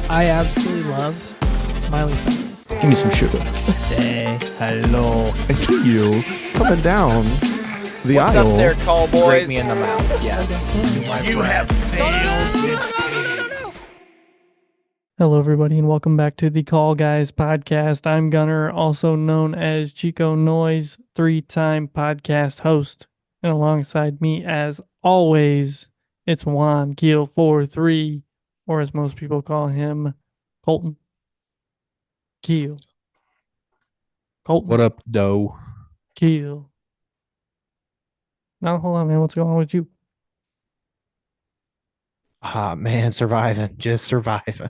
I absolutely love Miley Cyrus. Give me some sugar. Say hello. I see you coming down the What's aisle. up there, call boys? Break me in the mouth. Yes. You have failed. Hello, everybody, and welcome back to the Call Guys podcast. I'm Gunner, also known as Chico Noise, 3-time podcast host. And alongside me, as always, it's Juan Keel 43, or as most people call him, Colton Keel. Colton What up, doe? Keel. Now, hold on, man. What's going on with you? Ah, man, surviving, just surviving.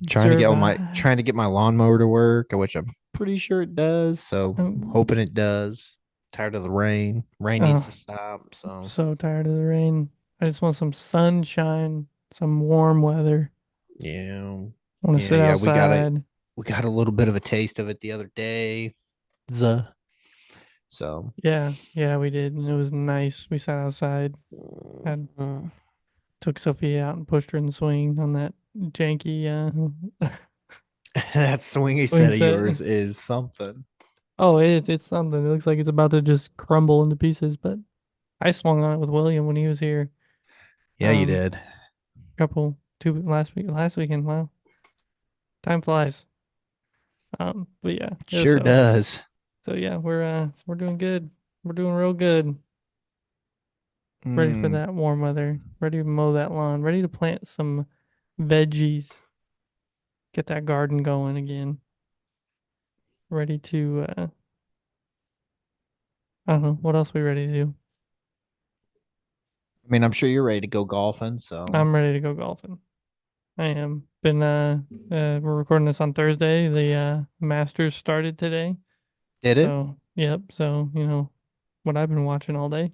Trying to get my lawnmower to work, which I'm pretty sure it does. So hoping it does. Tired of the rain. Rain needs to stop. I'm So so tired of the rain. I just want some sunshine, some warm weather. yeah, I want to sit outside. We got a little bit of a taste of it the other day. So Yeah, we did, and it was nice. We sat outside, took Sophia out and pushed her in the swing on that janky. that swingy Swing set of set. yours is something. Oh, it's something. It looks like it's about to just crumble into pieces. But I swung on it with William when he was here. Yeah, you did. Last weekend. Wow, time flies. But yeah, Sure does. So yeah, we're doing good. We're doing real good. Ready for that warm weather. Ready to mow that lawn. Ready to plant some veggies. Get that garden going again. Ready to I don't know, what else we ready to do? I mean, I'm sure you're ready to go golfing, so I'm ready to go golfing. I am. We're recording this on Thursday. The Masters started today. did it? So yep, so you know what I've been watching all day.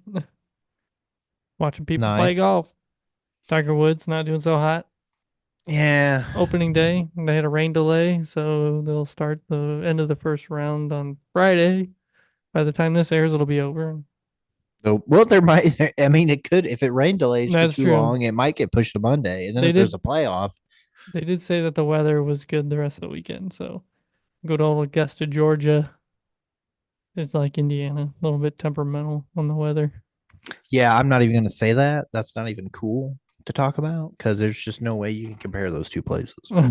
Watching people play golf. Tiger Woods not doing so hot. Yeah. Opening day, they had a rain delay, so they'll start the end of the first round on Friday. By the time this airs, it'll be over. So, well, there might. I mean, it could if it rain delays That's for too true. long. It might get pushed to Monday, and then there's a playoff. They did say that the weather was good the rest of the weekend. So, good old Augusta, Georgia. It's like Indiana, a little bit temperamental on the weather. Yeah, I'm not even going to say that. That's not even cool to talk about because there's just no way you can compare those two places. A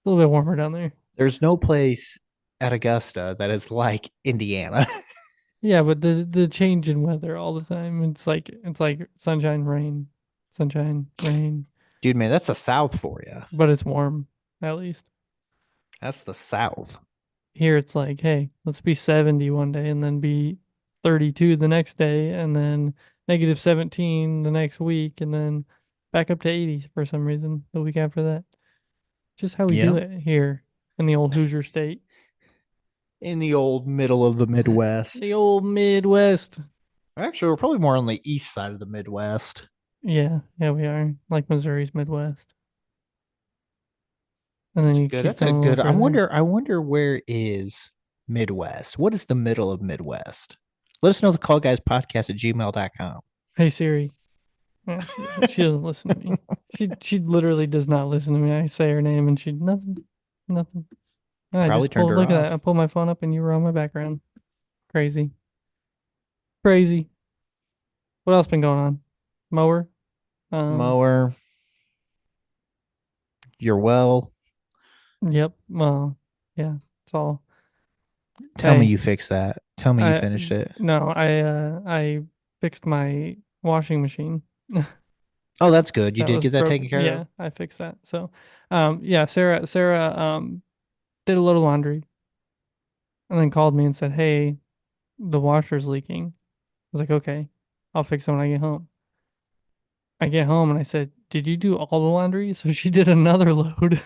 little bit warmer down there. There's no place at Augusta that is like Indiana. Yeah, but the change in weather all the time. It's like sunshine, rain, sunshine, rain. Dude, man, that's the South for you. But it's warm, at least. That's the South. Here it's like, hey, let's be 70 one day and then be 32 the next day and then negative 17 the next week and then back up to 80 for some reason the week after that. Just how we do it here in the old Hoosier state. In the old middle of the Midwest. The old Midwest. Actually, we're probably more on the east side of the Midwest. Yeah, we are. Like Missouri's Midwest. And then That's a good. I wonder where is Midwest? What is the middle of Midwest? Let us know. The callguyspodcast at gmail.com. Hey Siri. She doesn't listen to me. She literally does not listen to me. I say her name and she nothing. Probably turned her look off. at that. I pulled my phone up and you were on my background. Crazy. What else been going on? Mower. Mower. You're well. Yep. Well, yeah. It's all. Tell me you fixed that. Tell me you finished it. No, I fixed my washing machine. Oh, that's good. You did get that taken care of? Yeah, I fixed that. So, yeah, Sarah did a little laundry and then called me and said, "Hey, the washer's leaking." I was like, "Okay, I'll fix it when I get home." I get home and I said, "Did you do all the laundry?" So she did another load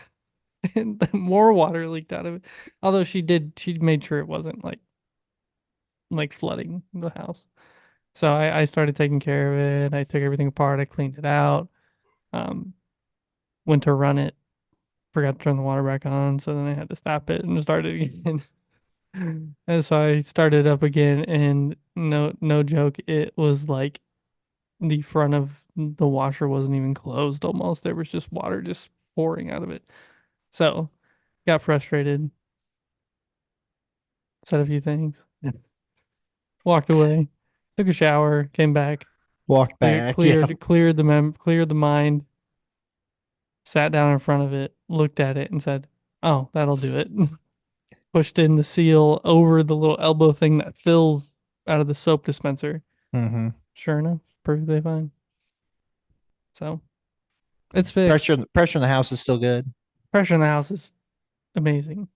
and then more water leaked out of it. Although she made sure it wasn't like flooding the house. So I started taking care of it. I took everything apart. I cleaned it out. Went to run it. Forgot to turn the water back on. So then I had to stop it and start it again. And so I started up again. And no joke, it was like the front of the washer wasn't even closed almost. There was just water just pouring out of it. So got frustrated, said a few things, walked away, took a shower, came back, Walked back. Yeah. cleared the mind, sat down in front of it, looked at it, and said, "Oh, that'll do it." Pushed in the seal over the little elbow thing that fills out of the soap dispenser. Mm-hmm. Sure enough, perfectly fine. So it's Pressure fixed. pressure in the house is still good. Pressure in the house is amazing.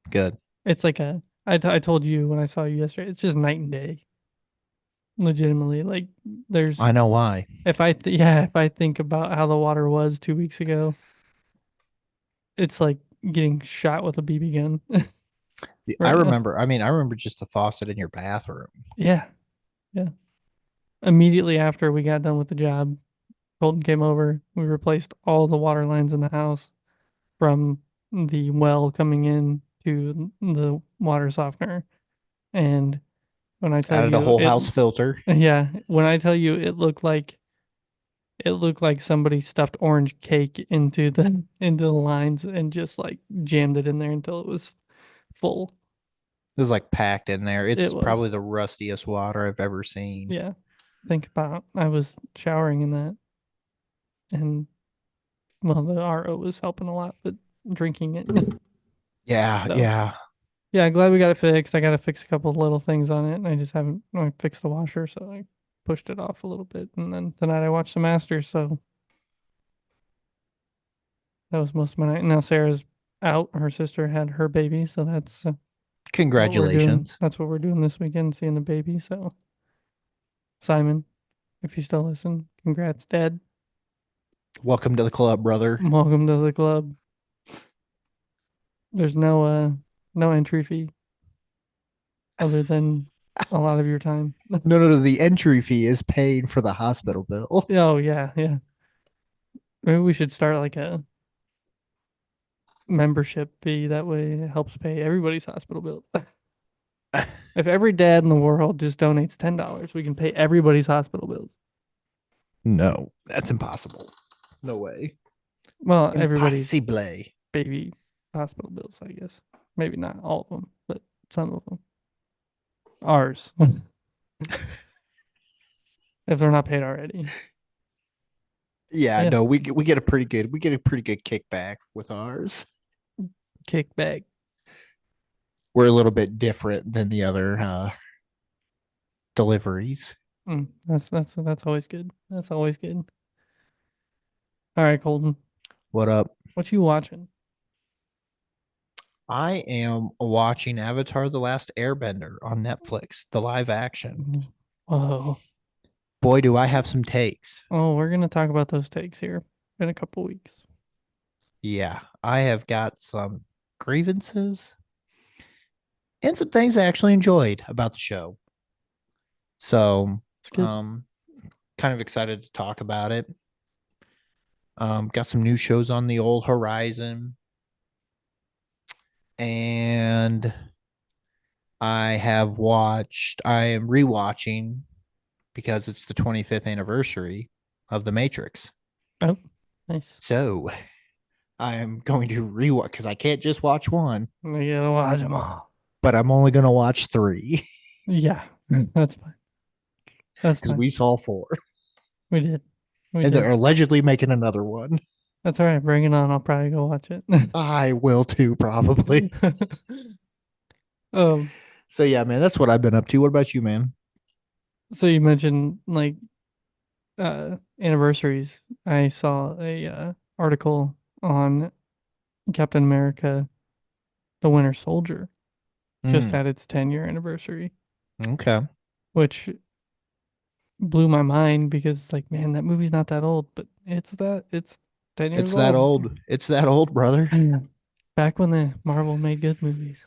Good. It's like I told you when I saw you yesterday, it's just night and day. Legitimately, like there's I know why. if I think about how the water was 2 weeks ago, it's like getting shot with a BB gun I right now. remember. I mean, I remember just the faucet in your bathroom. Yeah, yeah. Immediately after we got done with the job, Colton came over. We replaced all the water lines in the house from the well coming in to the water softener. And when I tell Added a you whole it, house filter. yeah, when I tell you it looked like somebody stuffed orange cake into the lines and just like jammed it in there until it was full. It was like packed in there. It It's was. probably the rustiest water I've ever seen. Yeah. Think about I was showering in that and well the RO was helping a lot, but drinking it. Yeah, So yeah. yeah, glad we got it fixed. I gotta fix a couple of little things on it and I just haven't I fixed the washer, so I pushed it off a little bit and then tonight I watched the Masters, so that was most of my night. Now Sarah's out. Her sister had her baby, so that's what we're doing. Congratulations. That's what we're doing this weekend, seeing the baby. So, Simon, if you still listen, congrats, Dad. Welcome to the club, brother. Welcome to the club. There's no entry fee other than a lot of your time. No, no, no. The entry fee is paid for the hospital bill. Oh yeah, yeah. Maybe we should start like a membership fee. That way, it helps pay everybody's hospital bill. If every dad in the world just donates $10, we can pay everybody's hospital bills. No, that's impossible. No way. Well, everybody's Impossible. baby hospital bills, I guess. Maybe not all of them, but some of them. Ours, if they're not paid already. Yeah, Yeah, no, we get a pretty good kickback with ours. kickback. We're a little bit different than the other deliveries. That's always good. That's always good. All right, Colton, What up? what you watching? I am watching Avatar: The Last Airbender on Netflix, the live action. Oh, Boy, do I have some takes. oh, we're gonna talk about those takes here in a couple weeks. Yeah, I have got some grievances and some things I actually enjoyed about the show. So, It's good. um, kind of excited to talk about it. Got some new shows on the old horizon, and I am rewatching because it's the 25th anniversary of The Matrix. Oh, nice. So I am going to rewatch because I can't just watch one, We gotta watch them all. but I'm only going to watch three Yeah, that's fine. That's because fine. we saw four, We did. We and did. they're allegedly making another one. That's all right. Bring it on. I'll probably go watch it. I will too, probably. um, So yeah, man, that's what I've been up to. What about you, man? so you mentioned like anniversaries. I saw a article on Captain America: The Winter Soldier just Mm, had its 10-year anniversary, okay, which blew my mind because it's like, man, that movie's not that old, but it's 10 years it's that old. old. It's that old, brother. Back when the Marvel made good movies.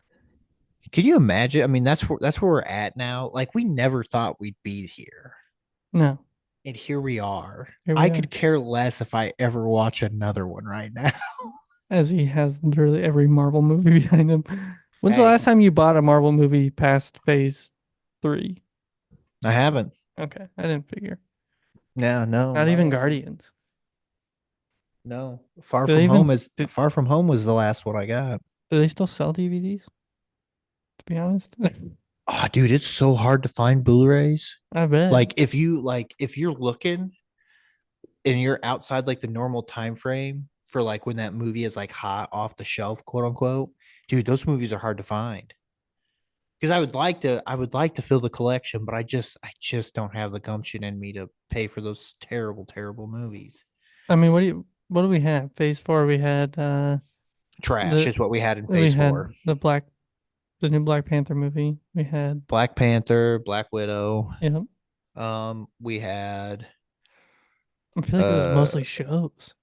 Could you imagine? I mean, that's where we're at now. Like we never thought we'd be here. No, And here we are. here we I are. could care less if I ever watch another one right now. As he has literally every Marvel movie behind him. When's the Hey, last time you bought a Marvel movie past phase three? I haven't. Okay, I didn't figure. No, no, Not even no. Guardians. No. Do they even do, Far From Home was the last one I got. do they still sell DVDs? To be honest, Oh, dude, it's so hard to find Blu-rays. I bet. If you're looking and you're outside like the normal time frame for like when that movie is like hot off the shelf, quote unquote, dude, those movies are hard to find. Because I would like to fill the collection, but I just don't have the gumption in me to pay for those terrible, terrible movies. I mean, what do we have? Phase four. We had Trash the is what we had in we Phase had Four. the new Black Panther movie. We had Black Panther, Black Widow. yeah. We had I feel like it was uh, mostly shows.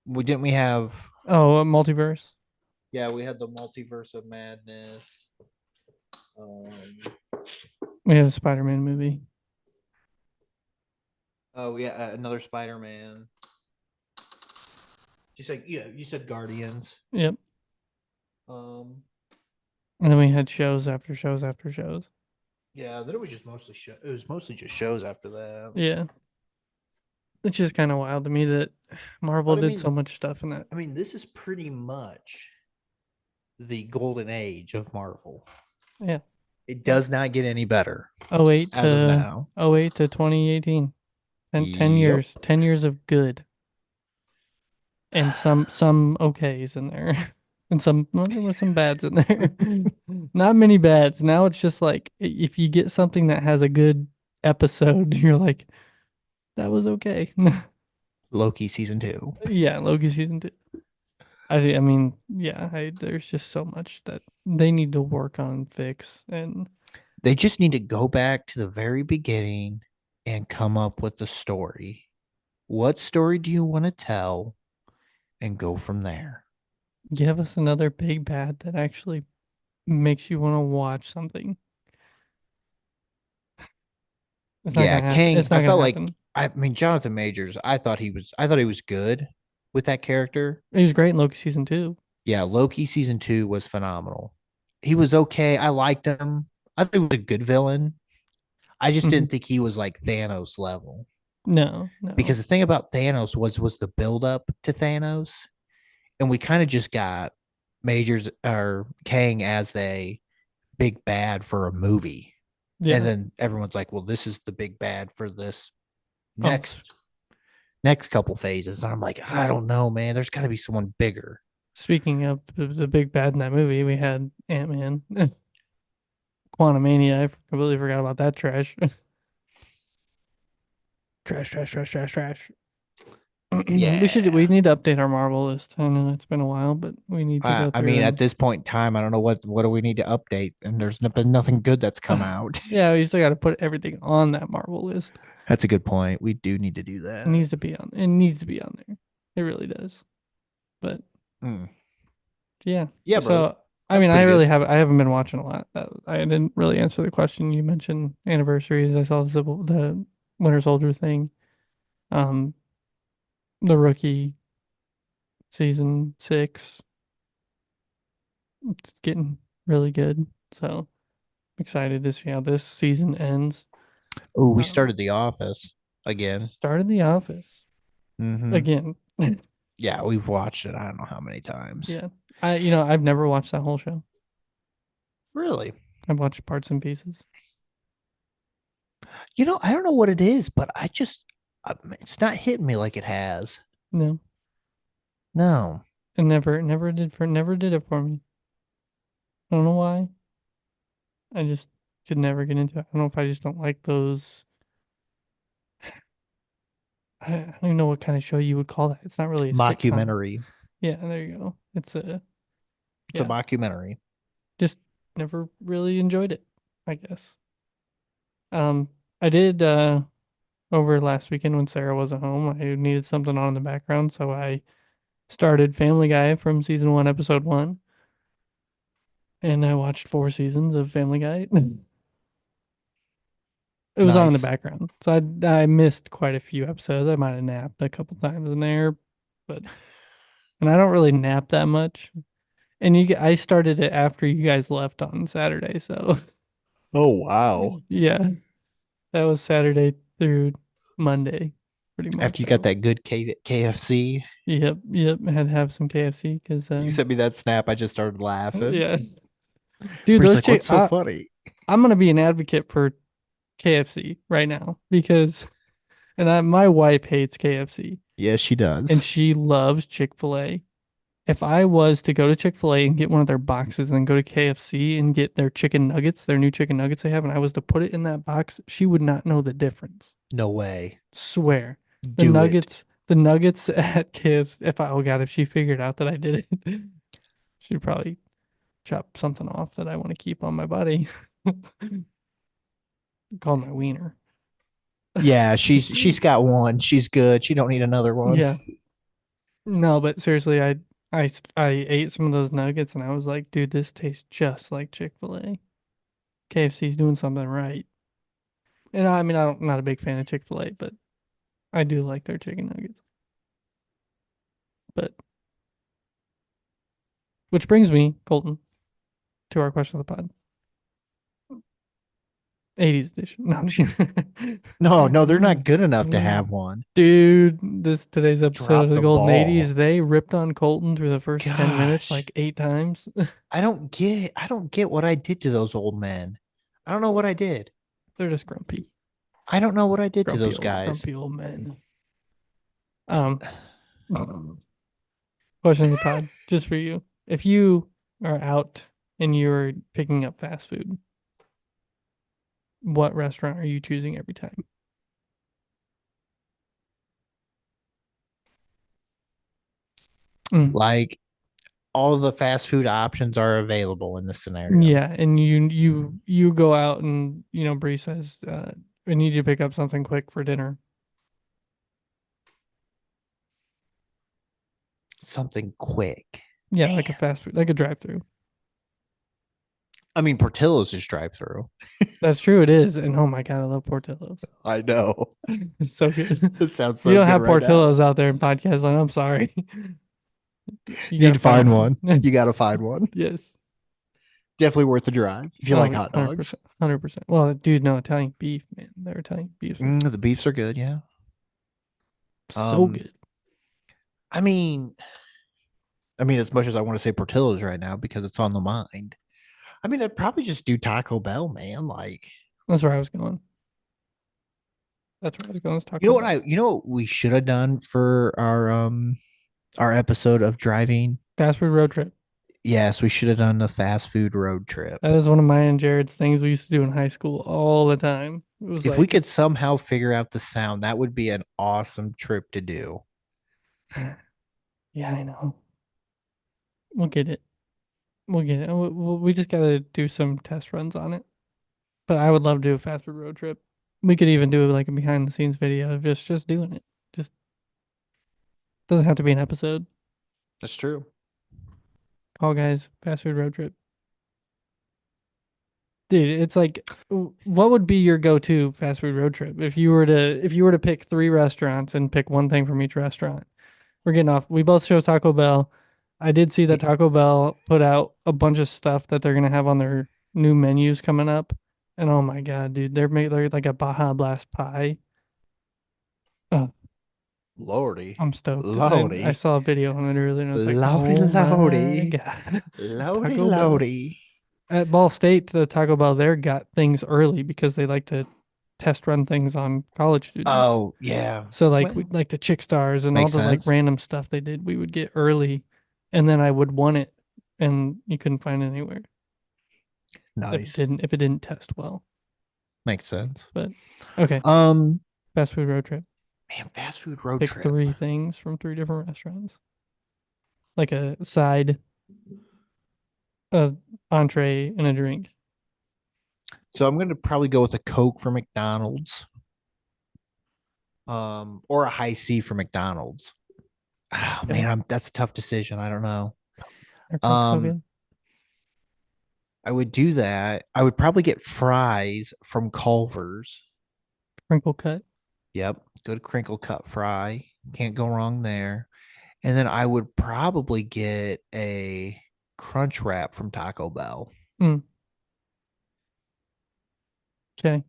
we have Oh, multiverse. yeah, we had the Multiverse of Madness. Um, We have a Spider-Man movie. oh yeah, another Spider-Man. Just like yeah, you said Guardians. Yep. Um, And then we had shows after shows after shows. yeah, then it was just mostly it was mostly just shows after that. Yeah. It's just kind of wild to me that Marvel But did so much stuff in that. I mean, this is pretty much the golden age of Marvel. Yeah. It does not get any better Oh eight as of to now. 08 to 2018. And 10 Yep. years. 10 years of good. And some okays in there. And some well, there was some bads in there. Not many bads. Now it's just like if you get something that has a good episode, you're like, that was okay. Loki season 2. Yeah, Loki season two. I mean, yeah, there's just so much that they need to work on, fix, and They just need to go back to the very beginning and come up with the story. What story do you want to tell and go from there? give us another big bad that actually makes you want to watch something. It's not Yeah, gonna happen. Kang, It's not gonna happen. I mean Jonathan Majors, I thought he was good with that character. He was great in Loki season two. Yeah, Loki season 2 was phenomenal. He was okay. I liked him. I think he was a good villain. I just Hmm. didn't think he was like Thanos level. No, no. Because the thing about Thanos was the build up to Thanos, and we kind of just got Majors or Kang as a big bad for a movie. And Yeah. then everyone's like, well, this is the big bad for this Oh, next couple phases. And I'm like, I don't know, man. There's got to be someone bigger. speaking of the big bad in that movie, we had Ant-Man, Quantumania. I completely forgot about that trash. Trash, trash, trash, trash, trash. We Yeah. need to update our Marvel list. I know it's been a while, but we need to go I through mean, at and this point in time, I don't know what do we need to update, and there's been nothing good that's come out. yeah, we still got to put everything on that Marvel list. That's a good point. We do need to do It that. needs to be on. It needs to be on there. It really does. But Mm. yeah. Yeah, bro, So I that's mean, pretty good. I haven't been watching a lot. I didn't really answer the question you mentioned anniversaries. I saw the Winter Soldier thing. Um, the Rookie season 6. It's getting really good. So I'm excited to see how this season ends. Oh, we Um, started The Office again. started The Office Mm-hmm. again. Yeah, we've watched it. I don't know how many times. Yeah. I've never watched that whole show. Really? I've watched parts and pieces. I don't know what it is, but it's not hitting me like it has. No, No. it never did it for me. I don't know why. I just could never get into it. I don't know if I just don't like those. I don't even know what kind of show you would call that. It's not really a sitcom. Mockumentary. Yeah, there you go. It's a Yeah, mockumentary. just never really enjoyed it, I guess. Um, I did over last weekend when Sarah wasn't home. I needed something on in the background, so I started Family Guy from season 1, episode 1, and I watched 4 seasons of Family Guy. It was on in the Nice. background, so I missed quite a few episodes. I might have napped a couple times in there, but and I don't really nap that much. And I started it after you guys left on Saturday, so Oh wow. yeah, that was Saturday through Monday. pretty much. After you got So that good KFC, yep. I had to have some KFC because you sent me that snap. I just started laughing. yeah, dude, Bree's those like, chick. "What's so funny?" I'm gonna be an advocate for KFC right now because my wife hates KFC Yes, she and does. she loves Chick-fil-A. If I was to go to Chick-fil-A and get one of their boxes and then go to KFC and get their chicken nuggets, their new chicken nuggets they have, and I was to put it in that box, she would not know the difference. No way. Swear. Do it. The nuggets at KFC, oh God, if she figured out that I did it, she'd probably chop something off that I want to keep on my body. Called my wiener. Yeah, she's got one. She's good. She don't need another one. Yeah. No, but seriously, I ate some of those nuggets and I was like, dude, this tastes just like Chick-fil-A. KFC's doing something right. And I mean, I'm not a big fan of Chick-fil-A, but I do like their chicken nuggets. But which brings me, Colton, to our question of the pod. 80s edition. No, I'm just No, no, they're not kidding. good enough to have one. Dude, this today's episode Drop of the the Golden ball. 80s, they ripped on Colton through the first 10 minutes Gosh. like 8 times. I don't get what I did to those old men. I don't know what I did. They're just grumpy. I don't know what I did to those guys. Grumpy old men. Um Question of the pod, just for you. If you are out and you're picking up fast food, what restaurant are you choosing every time? Mm. Like all the fast food options are available in this scenario. Yeah, and you go out and Bree says, "I need you to pick up something quick for dinner." Something quick. Yeah, like a Man. fast food, like a drive-through. I mean, Portillo's is drive through. That's true, it is. And oh my God, I love Portillo's. I know. It's so good. It sounds You so don't good have right now. Portillo's out there in podcast land. I'm sorry. You Need gotta to find find one. one. You got to find one. Yes. Definitely worth the drive if you Oh like yeah, hot dogs. 100%. 100%. Well, dude, no, Italian beef, man. Their Italian beefs are The beefs are good, yeah. so Um, good. I mean, as much as I want to say Portillo's right now because it's on the mind. I mean, I'd probably just do Taco Bell, man. Like, That's where I was going. That's where I was going. It's you know Taco what Bell. we should have done for our episode of driving? Fast food road trip. Yes, we should have done the fast food road trip. That is one of my and Jared's things we used to do in high school all the time. It was If we like, could somehow figure out the sound, that would be an awesome trip to do. yeah, I know. We'll get it. We'll get it. We just gotta do some test runs on it. But I would love to do a fast food road trip. We could even do like a behind the scenes video of just doing it. Just doesn't have to be an episode. That's true. Call guys, fast food road trip. Dude, it's like what would be your go-to fast food road trip if you were to pick three restaurants and pick one thing from each restaurant? We're getting off. We both chose Taco Bell. I did see that Taco Bell put out a bunch of stuff that they're gonna have on their new menus coming up. And oh my God, dude, they're like a Baja Blast pie. Oh, Lordy. I'm stoked. I Lordy. saw a video on it earlier and I was like, Lordy, oh my Lordy. God. Lordy, Taco Bell. Lordy. At Ball State, the Taco Bell there got things early because they like to test run things on college students. Oh, yeah. So like we Well, like the Chick Stars and all makes the like sense. random stuff they did, we would get early, and then I would want it, and you couldn't find it anywhere Nice. if it didn't test well. Makes sense. But okay, Um, fast food road trip. man, fast food road Pick trip. three things from three different restaurants, like a side, a entree, and a drink. So I'm gonna probably go with a Coke for McDonald's. Or a high C for McDonald's. Oh Okay, man, that's a tough decision. I don't know. their Coke's so Um, good. I would do that. I would probably get fries from Culver's. Crinkle cut. Yep, good crinkle cut fry. Can't go wrong there. And then I would probably get a crunch wrap from Taco Bell. Mm, okay,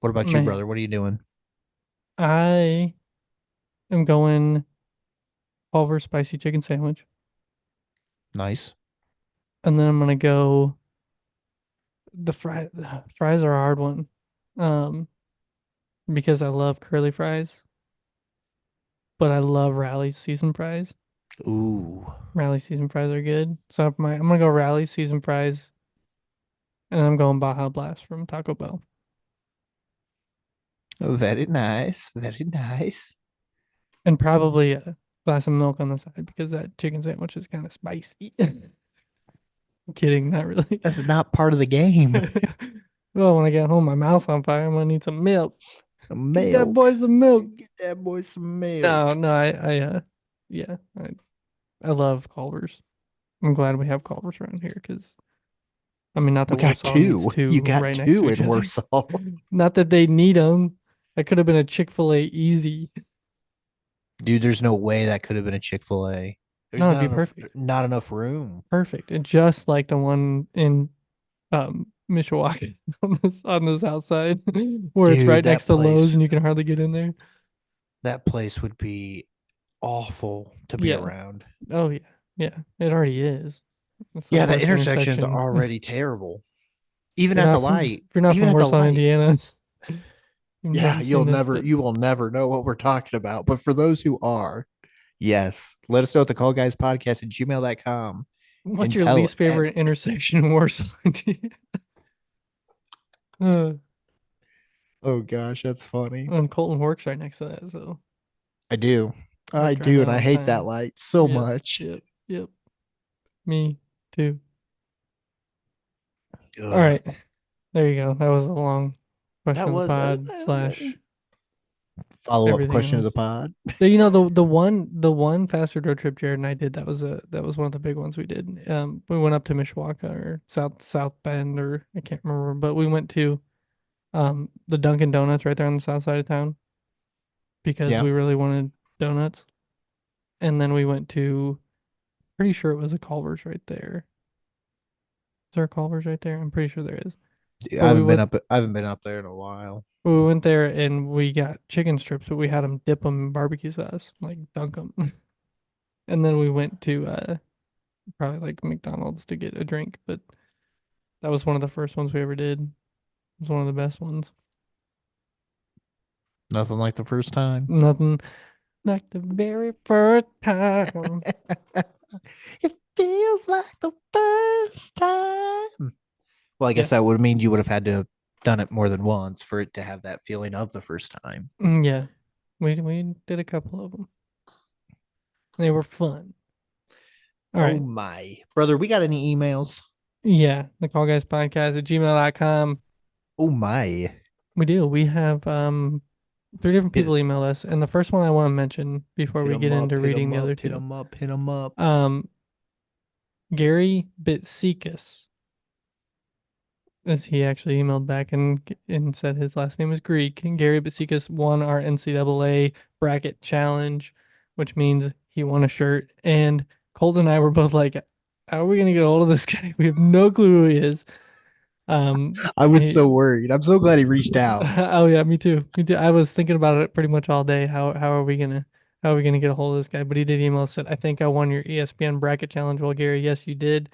What about you, man. brother? What are you doing? I am going Culver spicy chicken sandwich, Nice. and then I'm gonna go fries are a hard one, um, because I love curly fries, but I love Rally's seasoned fries. Ooh, Rally season fries are good. So I'm gonna go Rally season fries, and I'm going Baja Blast from Taco Bell, very nice. Very nice. and probably a glass of milk on the side because that chicken sandwich is kind of spicy. I'm kidding, not really. That's not part of the game. Well, when I get home, my mouth's on fire. I'm gonna need some milk. Get that Milk. boy some milk. Get that boy some No, milk. no, yeah, I love Culver's. I'm glad we have Culver's around here because I mean, not We that got Warsaw needs two. You two got right next to two each in other. Warsaw. Not that they need them. That could have been a Chick-fil-A easy. Dude, there's no way that could have been a Chick-fil-A. There's No, it'd be perfect. not enough room. Perfect. And just like the one in Mishawaka on the south side where it's Dude, right next to Lowe's and you can hardly get in there. that place would be awful to be Yeah. around. Oh yeah. Yeah. It already is. It's the Yeah, the worst intersections are intersection. already terrible. Even You're at the not from light. if you're not Even from at the Warsaw, light. Indiana, you've Yeah, never seen this, but you will never know what we're talking about. But for those who are, yes, let us know at thecallguyspodcast at gmail.com what's and your tell least favorite intersection in Warsaw, Indiana? Uh, oh gosh, that's funny. Colton works right next to that, so I do. I I drive do, that and I all the hate that time. light so Yep, much. yep, yep. Me too. All Ugh. right, there you go. That was a long That question of the was pod slash follow up everything question of the else. pod. So the one fast food road trip Jared and I did that was one of the big ones we did. We went up to Mishawaka or South Bend or I can't remember, but we went to the Dunkin' Donuts right there on the south side of town because Yeah. we really wanted donuts, and then we went to pretty sure it was a Culver's right there. Is there a Culver's right there? I'm pretty sure there is. But I haven't been up there in a while. we went there and we got chicken strips, but we had them dip them in barbecue sauce, like dunk them. And then we went to probably like McDonald's to get a drink, but that was one of the first ones we ever did. It was one of the best ones. Nothing like the first time. Nothing like the very first time. It feels like the first time. Well, I guess that Yes. would mean you would have had to have done it more than once for it to have that feeling of the first time. Yeah. We did a couple of them. They were fun. All Oh right. my. Brother, we got any emails? Yeah. The Call Guys Podcast at gmail.com. Oh my. We do. We have three different Hit people emailed us, and the first one I want to mention before hit we get them into up, hit reading them the other up, hit two. them up, hit them up. Gary Bitsikas, as he actually emailed back and said his last name is Greek. And Gary Bitsikas won our NCAA bracket challenge, which means he won a shirt. And Colt and I were both like, "How are we gonna get a hold of this guy? We have no clue who he is." I was He, so worried. I'm so glad he reached out. oh yeah, me too. Me too. I was thinking about it pretty much all day. How are we gonna get a hold of this guy? But he did email us said, "I think I won your ESPN bracket challenge." Well, Gary, yes, you did,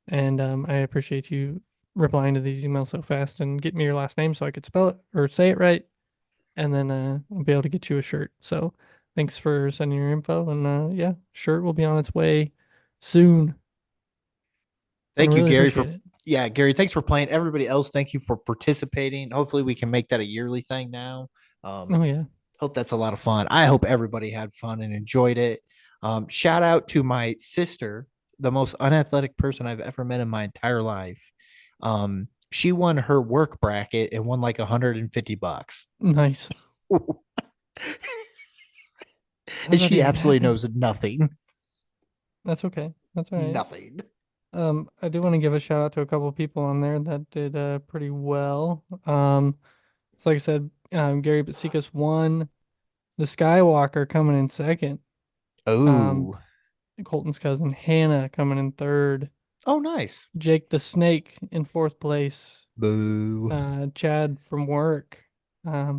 and I appreciate you replying to these emails so fast and getting me your last name so I could spell it or say it right, and then I'll be able to get you a shirt. So thanks for sending your info, and yeah, shirt will be on its way soon, and I Thank you, really Gary, appreciate for it. yeah, Gary, thanks for playing. Everybody else, thank you for participating. Hopefully we can make that a yearly thing now. Oh yeah, Hope that's a lot of fun. I hope everybody had fun and enjoyed it. Shout out to my sister, the most unathletic person I've ever met in my entire life. She won her work bracket and won like $150. nice. How's And that she even absolutely happen? knows nothing. That's okay. That's all right. Nothing. I do want to give a shout out to a couple of people on there that did pretty well. So like I said, Gary Batsikas won. The Skywalker coming in second. Um, Oh, Colton's cousin Hannah coming in third. oh, nice. Jake the Snake in fourth place. Boo. Chad from work,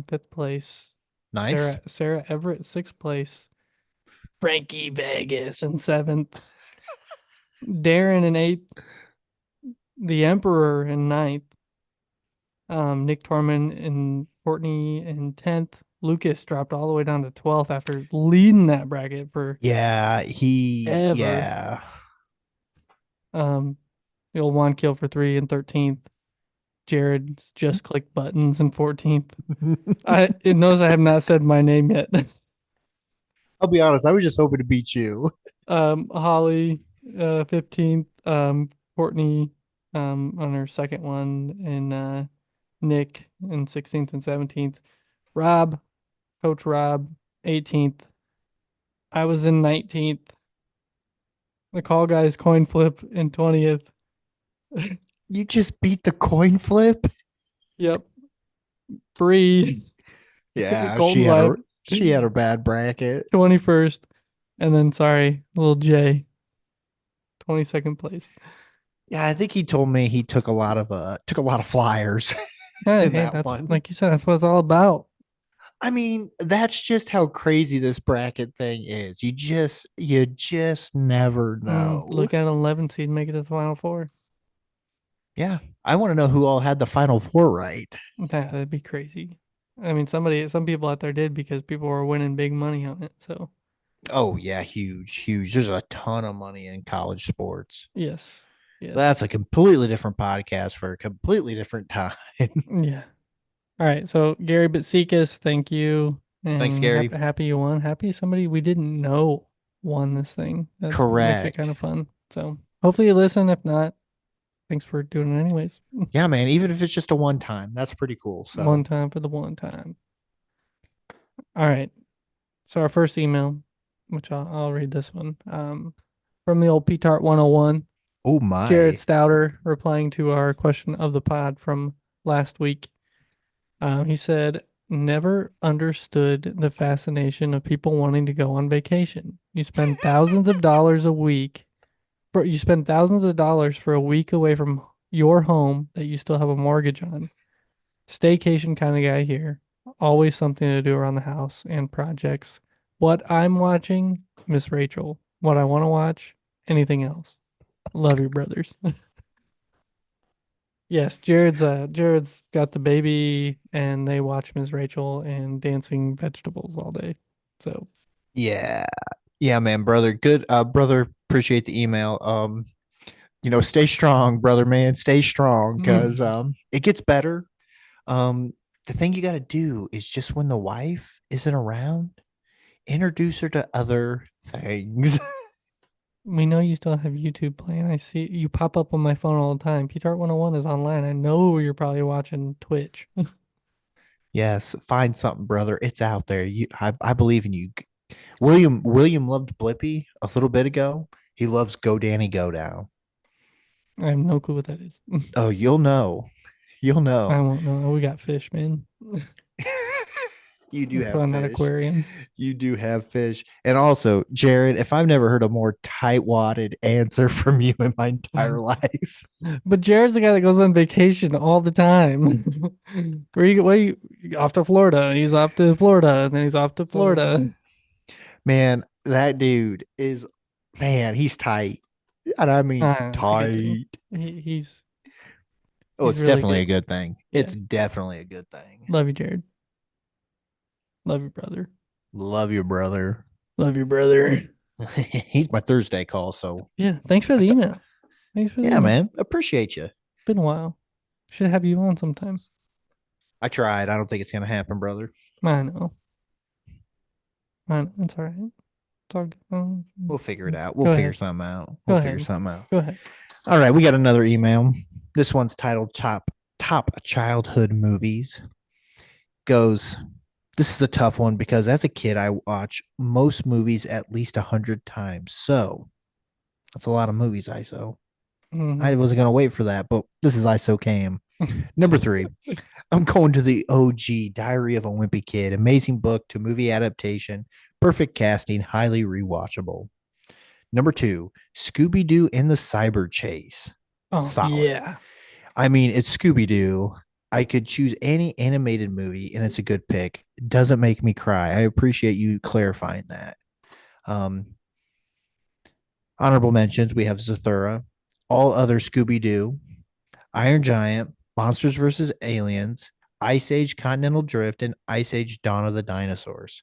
fifth place. Nice. Sarah Everett, sixth place. Frankie Vegas in seventh. Darren in eighth. The Emperor in ninth. Nick Torman and Courtney in 10th. Lucas dropped all the way down to 12th after leading that bracket for Yeah, ever. yeah. Um, the old Juan Kill for 3 and 13th. Jared just click buttons in 14th. It knows I have not said my name yet. I'll be honest, I was just hoping to beat you. Holly, 15th. Courtney, on her second one, and Nick in 16th and 17th. Rob, Coach Rob, 18th. I was in 19th. The call guys coin flip in 20th. You just beat the coin flip? Yep. Bree, Yeah, Golden Vibe, she had a bad bracket. 21st. And then, sorry, little J, 22nd place. Yeah, I think he told me he took a lot of flyers Hey, in hey, that that's one. like you said, that's what it's all about. I mean, that's just how crazy this bracket thing is. You just never know. Look at an 11 seed make it to the final four. Yeah, I want to know who all had the final four right. That'd be crazy. I mean, some people out there did because people were winning big money on it. So, Oh yeah, huge, huge. There's a ton of money in college sports. yes, yes, That's a completely different podcast for a completely different time. yeah. All right. So, Gary Bitsekas, thank you. Thanks, And Gary. happy you won. Happy somebody we didn't know won this thing. That's what makes it kind Correct. of fun. So, hopefully you listen. If not, thanks for doing it anyways. Yeah, man. Even if it's just a one time, that's pretty cool. One So, time for the one time. All right. So our first email, which I'll read this one, from the old PTART 101, oh Jared my. Stouter replying to our question of the pod from last week. He said, never understood the fascination of people wanting to go on vacation. You spend thousands of dollars for a week away from your home that you still have a mortgage on. Staycation kind of guy here. Always something to do around the house and projects. What I'm watching, Miss Rachel. What I want to watch, anything else. Love your brothers. Yes, Jared's got the baby and they watch Miss Rachel and dancing vegetables all day. So, Yeah. Yeah, man, brother. Good brother, appreciate the email. Stay strong, brother, man. Stay strong because it gets better. The thing you gotta do is just when the wife isn't around, introduce her to other things. we know you still have YouTube playing. I see you pop up on my phone all the time. PTART 101 is online. I know you're probably watching Twitch. Yes, find something, brother. It's out there. I believe in you. William loved Blippy a little bit ago. He loves Go Danny Go Down. I have no clue what that is. Oh, you'll know. You'll I know. won't know. We got fish, man. You do have Fun that fish. aquarium. You do have fish. And also, Jared, if I've never heard a more tight-wadded answer from you in my entire life. But Jared's the guy that goes on vacation all the time. Where you off to Florida? He's off to Florida, and then he's off to Florida. Man, that dude is, man, he's tight. And I mean It's a good thing. tight. He's Oh, he's it's really definitely a good. good thing. Yeah. It's definitely a good thing. Love you, Jared. Love you, brother. Love you, brother. Love you, brother. He's my Thursday call. So, Yeah. Thanks for the email. Thanks for the yeah, email. man. Appreciate you. Been a while. Should have you on sometime. I tried. I don't think it's going to happen, brother. I know. I know. It's all right. It's all good. We'll figure it out. We'll Go figure ahead. something out. Go We'll figure ahead. something out. Go ahead. All right. We got another email. This one's titled Top Childhood Movies. Goes, this is a tough one because as a kid, I watch most movies at least 100 times. So that's a lot of movies, ISO. I wasn't going to wait for that, but this is ISO came. Number 3, I'm going to the OG Diary of a Wimpy Kid. Amazing book to movie adaptation. Perfect casting. Highly rewatchable. Number 2, Scooby Doo and the Cyber Chase. Oh Solid. yeah. I mean, it's Scooby Doo. I could choose any animated movie and it's a good pick. It doesn't make me cry. I appreciate you clarifying that. Um, Honorable mentions, we have Zathura, all other Scooby Doo, Iron Giant, Monsters vs. Aliens, Ice Age Continental Drift, and Ice Age Dawn of the Dinosaurs.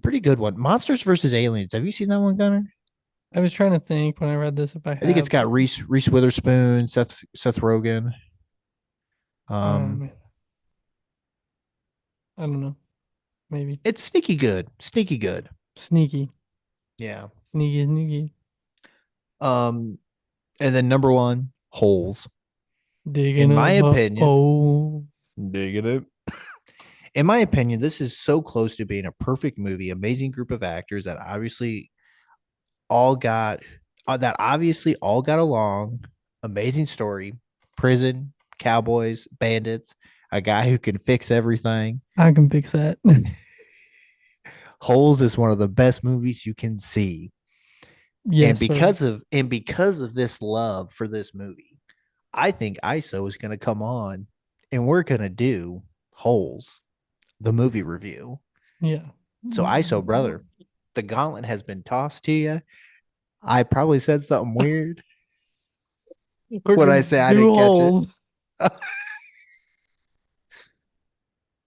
Pretty good one. Monsters vs. Aliens. Have you seen that one, Gunner? I was trying to think when I read this if I I think it's have, got but Reese Witherspoon, Seth Rogen. oh Um, man, I don't know. Maybe it's sneaky good. Sneaky good. sneaky, Yeah. sneaky, sneaky. Um, and then number one, Holes. Digging In my up a opinion, hole. digging it. In my opinion, this is so close to being a perfect movie. Amazing group of actors all got that obviously all got along. Amazing story. Prison, cowboys, bandits, a guy who can fix everything. I can fix that. Holes is one of the best movies you can see. Yes, sir. And because of this love for this movie, I think ISO is going to come on and we're going to do Holes, the movie review. Yeah. So ISO brother, the gauntlet has been tossed to you. I probably said something weird We're when I gonna say I do didn't catch it. holes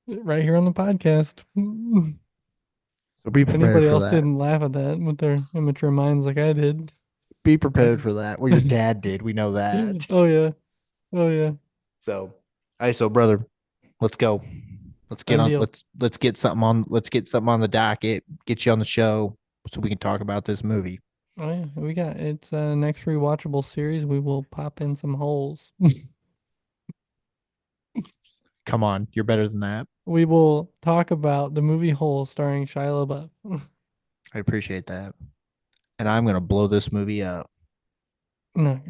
right here on the podcast. So be If prepared anybody for else that. didn't laugh at that with their immature minds like I did. Be I- prepared for that. Well, your dad did. We know that. Oh yeah. Oh yeah. So, ISO brother, let's go. Let's get Done on. deal. Let's get something on. Let's get something on the docket. Get you on the show so we can talk about this movie. Oh yeah. We got it's next rewatchable series. We will pop in some holes. Come on, you're better than that. We will talk about the movie Hole starring Shia LaBeouf. I appreciate that. And I'm gonna blow this movie up. No,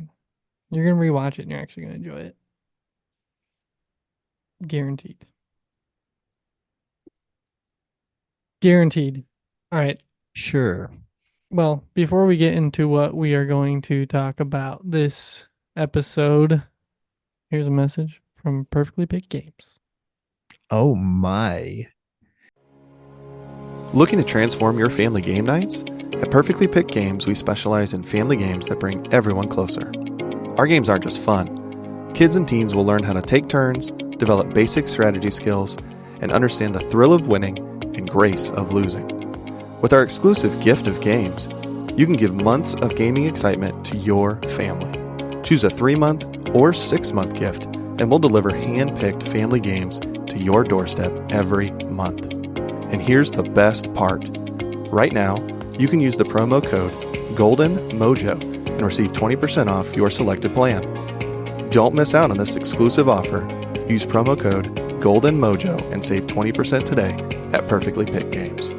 you're gonna rewatch it and you're actually gonna enjoy it. Guaranteed. Guaranteed. All right. Sure. Well, before we get into what we are going to talk about this episode, here's a message from Perfectly Picked Games. Oh my. Looking to transform your family game nights? At Perfectly Picked Games, we specialize in family games that bring everyone closer. Our games aren't just fun. Kids and teens will learn how to take turns, develop basic strategy skills, and understand the thrill of winning and grace of losing. With our exclusive gift of games, you can give months of gaming excitement to your family. Choose a 3-month or 6-month gift, and we'll deliver hand-picked family games to your doorstep every month. And here's the best part. Right now, you can use the promo code GOLDENMOJO and receive 20% off your selected plan. Don't miss out on this exclusive offer. Use promo code GOLDENMOJO and save 20% today at Perfectly Picked Games.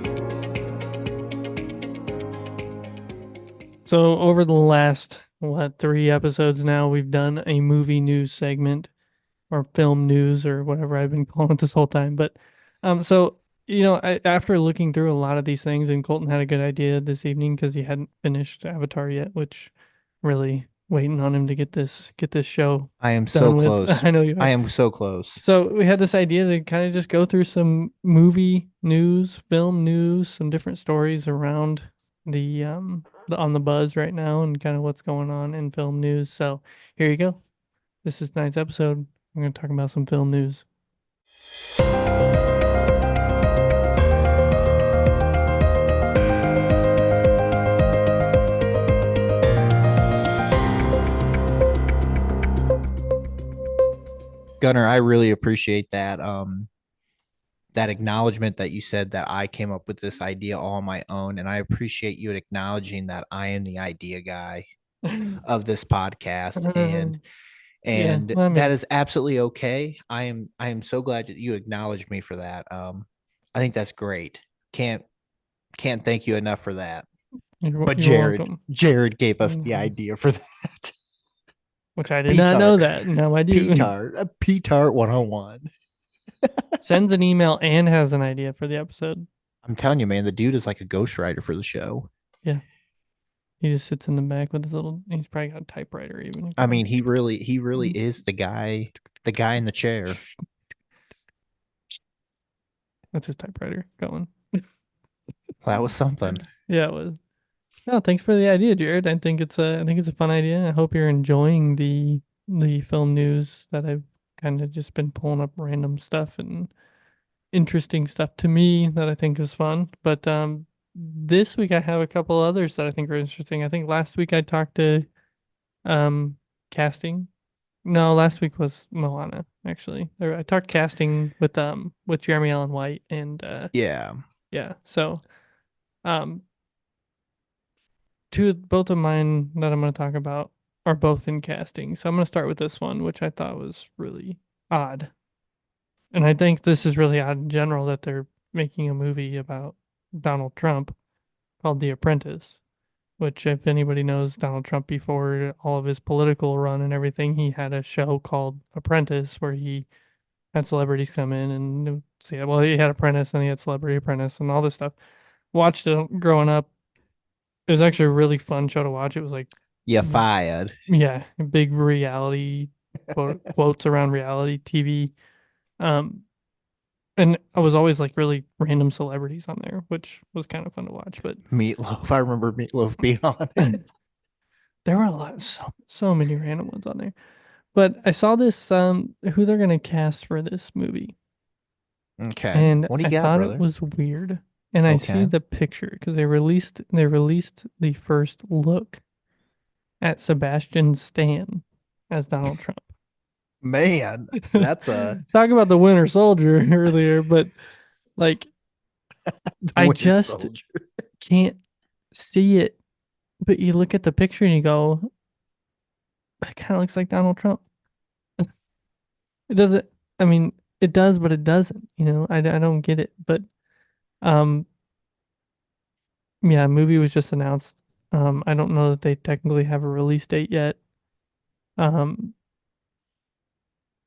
So, over the last, 3 episodes now, we've done a movie news segment or film news or whatever I've been calling it this whole time. But, so, after looking through a lot of these things, and Colton had a good idea this evening because he hadn't finished Avatar yet, which really waiting on him to get this show I am so done with. close. I know you I are. am so close. So we had this idea to kind of just go through some movie news, film news, some different stories around the on the buzz right now and kind of what's going on in film news. So here you go. This is tonight's episode. We're going to talk about some film news. Gunnar, I really appreciate that. That acknowledgement that you said that I came up with this idea all on my own. And I appreciate you acknowledging that I am the idea guy of this podcast. Yeah, And I that mean, is absolutely okay. I am so glad that you acknowledged me for that. I think that's great. Can't can't thank you enough for that. But you're welcome. Jared gave us the Mhm. idea for that. Which I did not P-Tart. know that. Now I do. P-Tart. A P-Tart 101. Sends an email and has an idea for the episode. I'm telling you, man, the dude is like a ghostwriter for the show. Yeah. He just sits in the back with his little. He's probably got a typewriter even. I mean, he really is the guy in the chair. That's his typewriter going. That was something. Yeah, it was. No, thanks for the idea, Jared. I think it's a fun idea. I hope you're enjoying the film news that I've kind of just been pulling up random stuff and interesting stuff to me that I think is fun. But this week I have a couple others that I think are interesting. I think last week I talked to um casting. No, last week was Moana, actually. I talked casting with Jeremy Allen White and Yeah. yeah. So um both of mine that I'm going to talk about are both in casting. So I'm going to start with this one, which I thought was really odd. And I think this is really odd in general that they're making a movie about Donald Trump called The Apprentice, which, if anybody knows Donald Trump before all of his political run and everything, he had a show called Apprentice where he had celebrities come in and see, well, he had Apprentice and he had Celebrity Apprentice and all this stuff. Watched it growing up. It was actually a really fun show to watch. It was like, You fired. yeah, big reality quotes around reality TV. Um, and I was always like really random celebrities on there, which was kind of fun to watch. But Meatloaf. I remember Meatloaf being on it. there were a lot, so many random ones on there. But I saw this who they're gonna cast for this movie, Okay. and What do you I got, thought it brother? was weird. And I see Okay. the picture because they released the first look at Sebastian Stan as Donald Trump. Man, that's a Talk about the Winter Soldier earlier, but like I Winter just Soldier. can't see it. But you look at the picture and you go, it kind of looks like Donald Trump. It doesn't. I mean, it does, but it doesn't. I don't get it. But um, yeah, movie was just announced. I don't know that they technically have a release date yet. Um,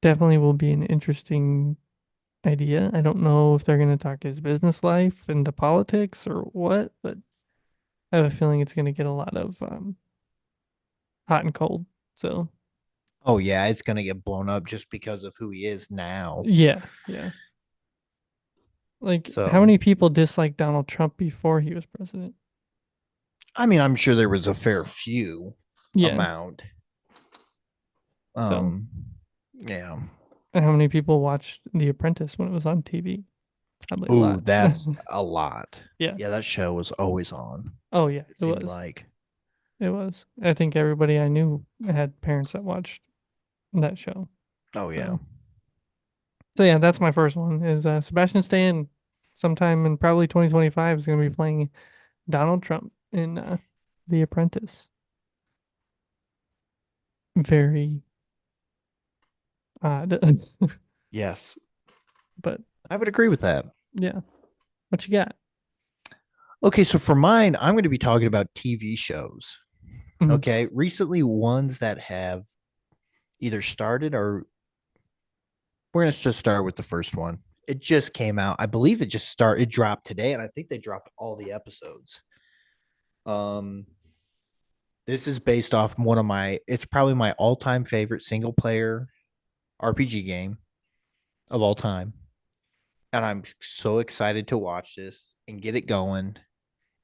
definitely will be an interesting idea. I don't know if they're going to talk his business life into politics or what, but I have a feeling it's going to get a lot of hot and cold. So Oh yeah, it's gonna get blown up just because of who he is now. yeah, yeah. Like, how So many people disliked Donald Trump before he was president? I mean, I'm sure there was a fair few Yeah. amount. So, Yeah. and how many people watched The Apprentice when it was on TV? Probably a Ooh, lot. that's a lot. Yeah. Yeah, that show was always on. Oh yeah, It it seemed was. like. It was. I think everybody I knew had parents that watched that show. Oh yeah. So, so yeah, that's my first one. Is Sebastian Stan, sometime in probably 2025, is going to be playing Donald Trump in The Apprentice. Very odd, Yes. but I would agree with that. yeah. What you got? Okay, so for mine, I'm going to be talking about TV shows. Mhm. Okay, recently ones that have either started or we're going to just start with the first one. It just came out. I believe it dropped today, and I think they dropped all the episodes. Um, this is based off it's probably my all-time favorite single player RPG game of all time. And I'm so excited to watch this and get it going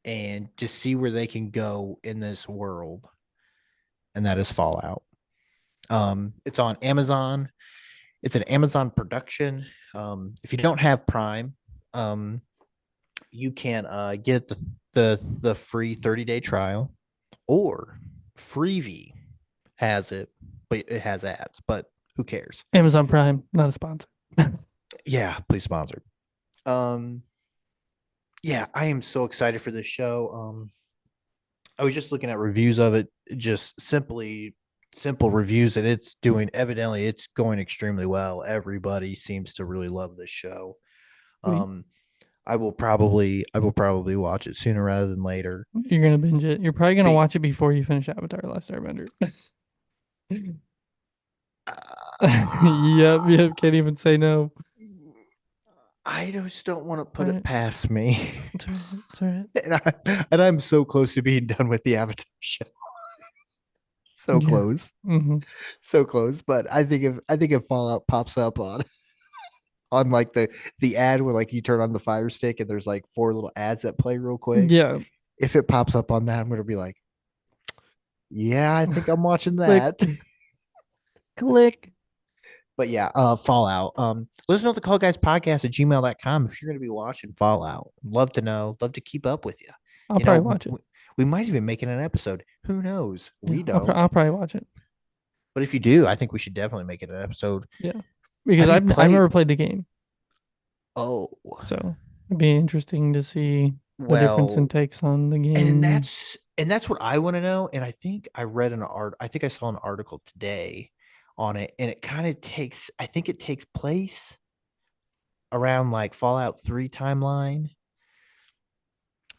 and just see where they can go in this world. And that is Fallout. It's on Amazon. It's an Amazon production. If you don't have Prime, um, you can get the free 30-day trial, or Freevee has it, but it has ads. But who cares? Amazon Prime, not a sponsor. Yeah, please sponsor. Yeah, I am so excited for this show. I was just looking at reviews of it, just simple reviews, and evidently it's going extremely well. Everybody seems to really love this show. Sweet. I will probably watch it sooner rather than later. You're gonna binge it. You're probably gonna But, watch it before you finish Avatar: The Last Airbender. Yep. Can't even say no. I just don't want to put All it right. past me. It's all right. It's all right. And I'm so close to being done with the Avatar show. So Yeah. close. Mm-hmm. So close. But I think if Fallout pops up on on like the ad where like you turn on the Fire Stick and there's like 4 little ads that play real quick. Yeah. If it pops up on that, I'm gonna be like, yeah, I think I'm watching Click, that. click. But yeah, Fallout. Let us know at the call guys podcast at gmail.com if you're gonna be watching Fallout. Love to know, love to keep up with you. I'll You probably know, watch it. we might even make it an episode. Who knows? Yeah, We don't. I'll probably watch it. But if you do, I think we should definitely make it an episode. Yeah, because Have you I've played? never played the game, Oh, so it'd be interesting to see the difference in well, takes on the and game. that's what I want to know. And I think I read an art. I think I saw an article today on it, and it kind of takes. I think it takes place around like Fallout 3 timeline,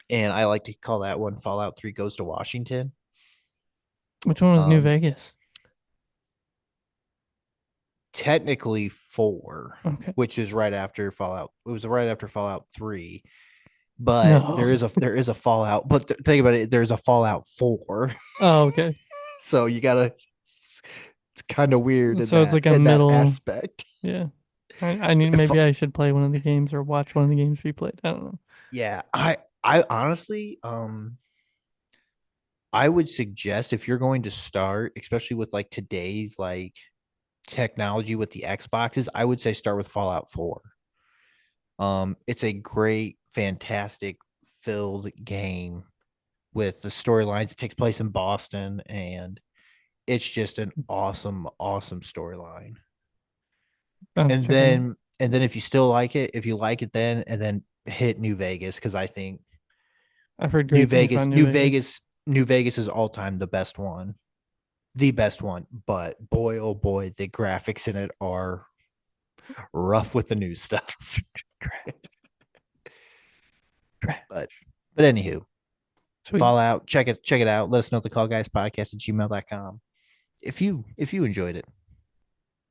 and I like to call that one Fallout 3 Goes to Washington. Which one was New Um, Vegas? technically 4, Okay. which is right after Fallout. It was right after Fallout 3, but No. there is a Fallout. But think about it, there's a Fallout 4. Oh, okay. So you gotta. It's kind of weird So it's like a in that middle. aspect. Yeah. I need If, maybe I should play one of the games or watch one of the games we played. I don't know. yeah, I honestly I would suggest if you're going to start, especially with like today's like technology with the Xboxes, I would say start with Fallout 4. It's a great, fantastic filled game with the storylines. It takes place in Boston, and it's just an awesome, awesome storyline. I'll have to And check it out. then if you still like it, if you like it, then and then hit New Vegas because I think I've heard great things about New Vegas. New Vegas is all time the best one. But boy, oh boy, the graphics in it are rough with the new stuff. but but anywho, Sweet. Fallout, check it out. Let us know at the call guys podcast at gmail.com if you enjoyed it.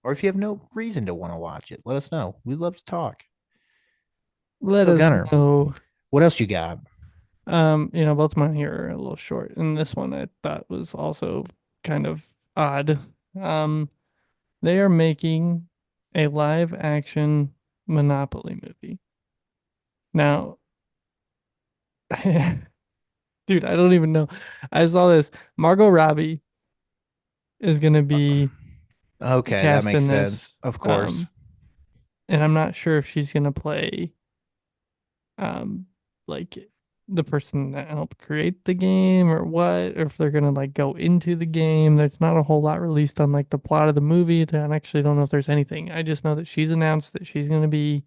Or if you have no reason to want to watch it, let us know. We'd love to talk. Let So us Gunner, know. what else you got? Both mine here are a little short, and this one I thought was also kind of odd. Um, they are making a live action Monopoly movie. Now, dude, I don't even know. I saw this. Margot Robbie is gonna be Okay, that cast makes in sense. this. Of course. And I'm not sure if she's gonna play um like the person that helped create the game or what, or if they're gonna like go into the game. There's not a whole lot released on like the plot of the movie. I actually don't know if there's anything. I just know that she's announced that she's gonna be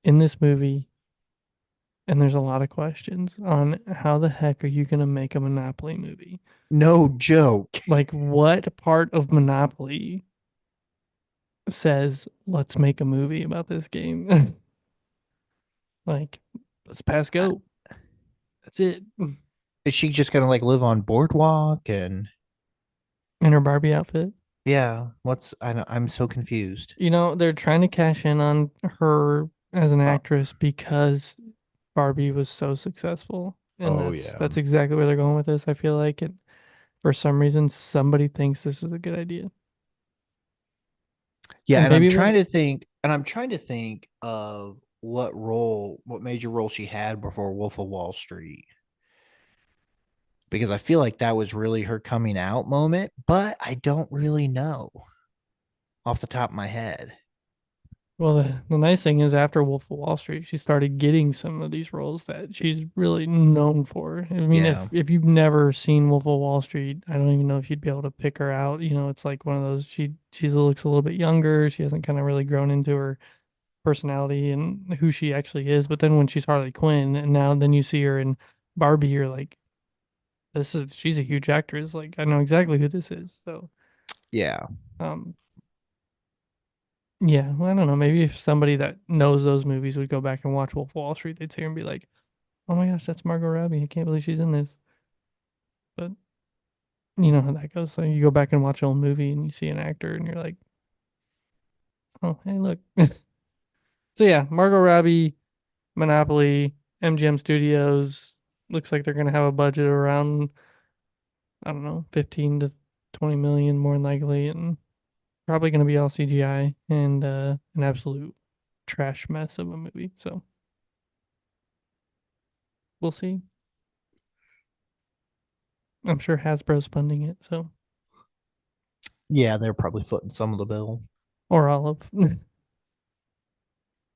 in this movie, and there's a lot of questions on how the heck are you gonna make a Monopoly movie? No joke. Like, what part of Monopoly says let's make a movie about this game? Like, let's pass go. That's it. Is she just gonna like live on boardwalk and In her Barbie outfit. yeah? I'm so confused. They're trying to cash in on her as an Uh, actress because Barbie was so successful. And oh that's yeah. that's exactly where they're going with this. I feel like it for some reason somebody thinks this is a good idea. Yeah, And maybe they I'm trying to think of what major role she had before Wolf of Wall Street. Because I feel like that was really her coming out moment, but I don't really know off the top of my head. well the nice thing is after Wolf of Wall Street, she started getting some of these roles that she's really known for. I mean, Yeah. if you've never seen Wolf of Wall Street, I don't even know if you'd be able to pick her out. It's like one of those she looks a little bit younger. She hasn't kind of really grown into her personality and who she actually is. But then when she's Harley Quinn, and now then you see her in Barbie, you're like, she's a huge actress. Like I know exactly who this is. So Yeah. um yeah, well, I don't know. Maybe if somebody that knows those movies would go back and watch Wolf of Wall Street, they'd see her and be like, "Oh my gosh, that's Margot Robbie! I can't believe she's in this." But you know how that goes. So you go back and watch an old movie and you see an actor and you're like, "Oh, hey, look." So yeah, Margot Robbie, Monopoly, MGM Studios. Looks like they're gonna have a budget around, I don't know, 15 to 20 million more than likely, and probably going to be all CGI and an absolute trash mess of a movie. So we'll see. I'm sure Hasbro's funding it, so Yeah, they're probably footing some of the bill. or all of.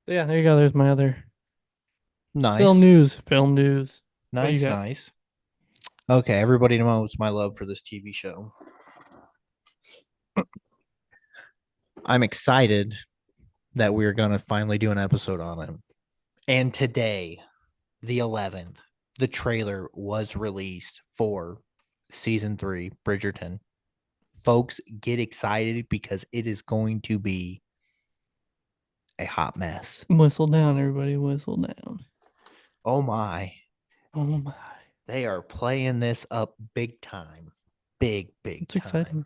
Yeah, there you go. There's my other film Nice. news. Film news. What do you Nice, got? nice. Okay, everybody knows my love for this TV show. I'm excited that we're going to finally do an episode on it. And today, the 11th, the trailer was released for season 3, Bridgerton. Folks, get excited because it is going to be a hot mess. Whistle down, everybody. Whistle down. Oh my. Oh my. They are playing this up big time. Big It's time. exciting.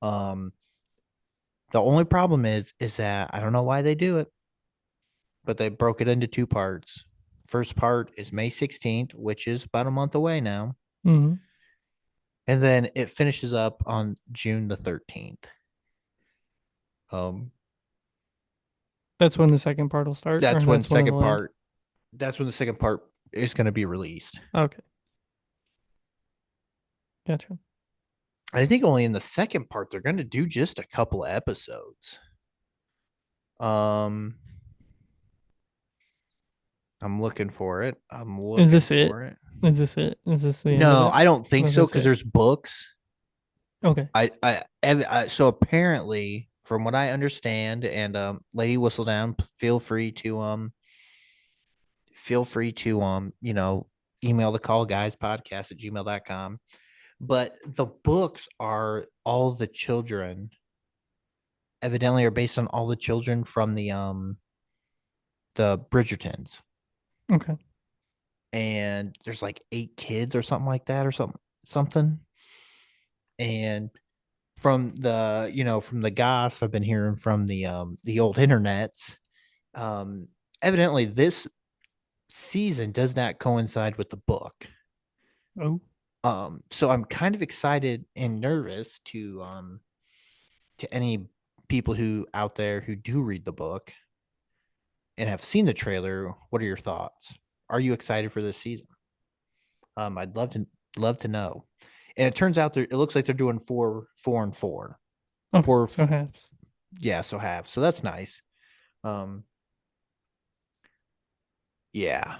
The only problem is that I don't know why they do it, but they broke it into 2 parts. First part is May 16th, which is about a month away now. Mm-hmm. And then it finishes up on June the 13th. That's when the second part will start. That's or when that's when second it'll end? part that's when the second part is going to be released. Okay. Gotcha. I think only in the second part they're going to do just a couple of episodes. I'm looking for it. Is this it? Is this it? Is this the end of No, it? I don't think Is so this because it? there's books. Okay. So apparently, from what I understand, and Lady Whistledown, feel free to email the callguyspodcast at gmail.com. But the books are all the children, evidently are based on all the children from the Bridgertons. Okay. And there's like 8 kids or something like that or something. And from the goss I've been hearing from the old internets, evidently this season does not coincide with the book. Oh. So I'm kind of excited and nervous to any people who out there who do read the book and have seen the trailer. What are your thoughts? Are you excited for this season? I'd love to know. And it turns out it looks like they're doing 4 and 4. Okay. 4 So halves. Yeah, so half. So that's nice. Yeah.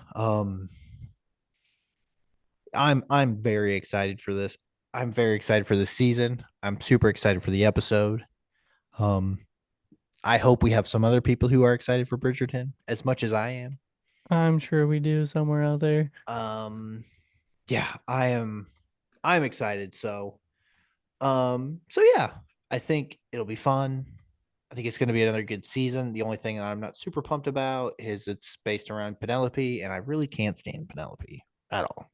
I'm very excited for this. I'm very excited for this season. I'm super excited for the episode. I hope we have some other people who are excited for Bridgerton as much as I am. I'm sure we do somewhere out there. Yeah, I'm excited. So yeah, I think it'll be fun. I think it's going to be another good season. The only thing I'm not super pumped about is it's based around Penelope, and I really can't stand Penelope at all.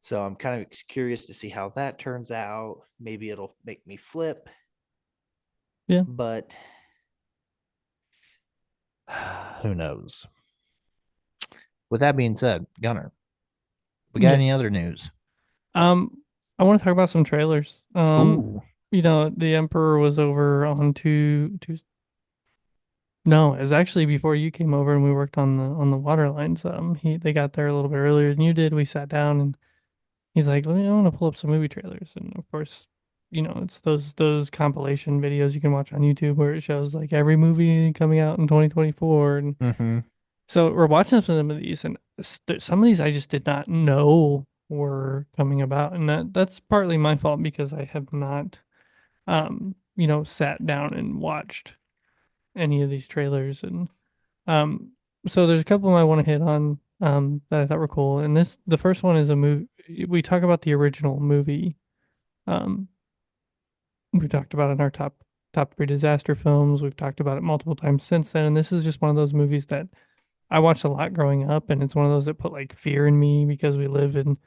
So I'm kind of curious to see how that turns out. Maybe it'll make me flip. Yeah. But who knows? With that being said, Gunner, we got any other news? I want to talk about some trailers. Ooh. The Emperor was over on two. No, it was actually before you came over and we worked on the water lines. They got there a little bit earlier than you did. We sat down and he's like, I want to pull up some movie trailers. And of course, it's those compilation videos you can watch on YouTube where it shows like every movie coming out in 2024. And so we're watching some of these, and some of these I just did not know were coming about, and that's partly my fault because I have not, sat down and watched any of these trailers, and so there's a couple I want to hit on that I thought were cool, and the first one is a movie. We talk about the original movie. We talked about it in our top 3 disaster films. We've talked about it multiple times since then, and this is just one of those movies that I watched a lot growing up, and it's one of those that put like fear in me because we live in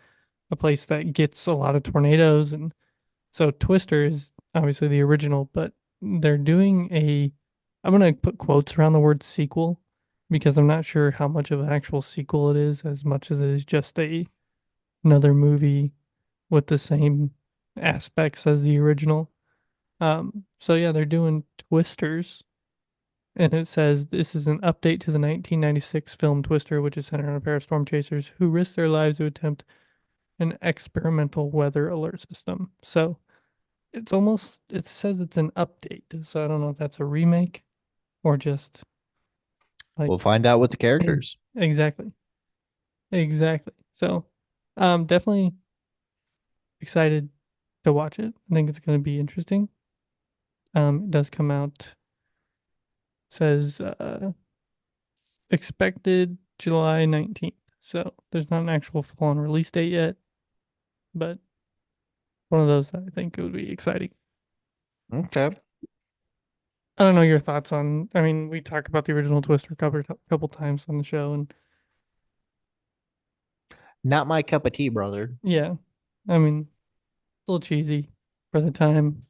a place that gets a lot of tornadoes. And so Twister is obviously the original, but they're doing I'm going to put quotes around the word sequel because I'm not sure how much of an actual sequel it is as much as it is just another movie with the same aspects as the original. So yeah, they're doing Twisters, and it says this is an update to the 1996 film Twister, which is centered on a pair of storm chasers who risk their lives to attempt an experimental weather alert system. So it's almost, it says it's an update. So I don't know if that's a remake or just like We'll find out with the characters. exactly, exactly. So definitely excited to watch it. I think it's going to be interesting. It does come out, says expected July 19th. So there's not an actual full on release date yet, but one of those that I think would be exciting. Okay. I don't know your thoughts on. I mean, we talked about the original Twister a couple times on the show, and Not my cup of tea, brother. yeah, I mean, a little cheesy for the time,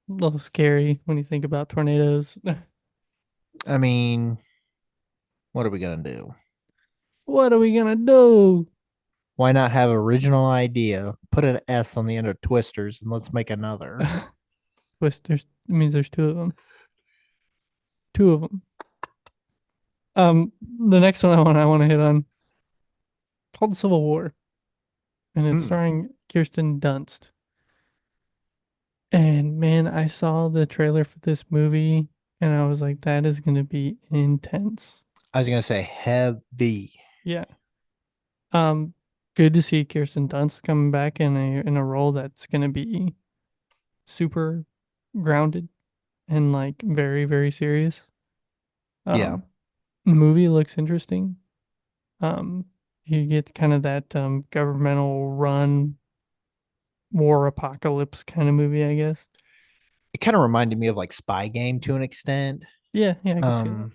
a little scary when you think about tornadoes. I mean, what are we gonna do? What are we gonna do? Why not have original idea? Put an S on the end of twisters and let's make another. Twisters. It means there's two of them. Two of them. The next one I want to hit on called Civil War, and it's starring Kirsten Dunst. And man, I saw the trailer for this movie, and I was like, that is gonna be intense. I was gonna say heavy. Yeah. Um, Good to see Kirsten Dunst coming back in a role that's gonna be super grounded and like very, very serious. Yeah. Um, the movie looks interesting. Um, you get kind of that governmental run war apocalypse kind of movie, I guess. It kind of reminded me of like Spy Game to an extent. Yeah, yeah, I can see that. Um,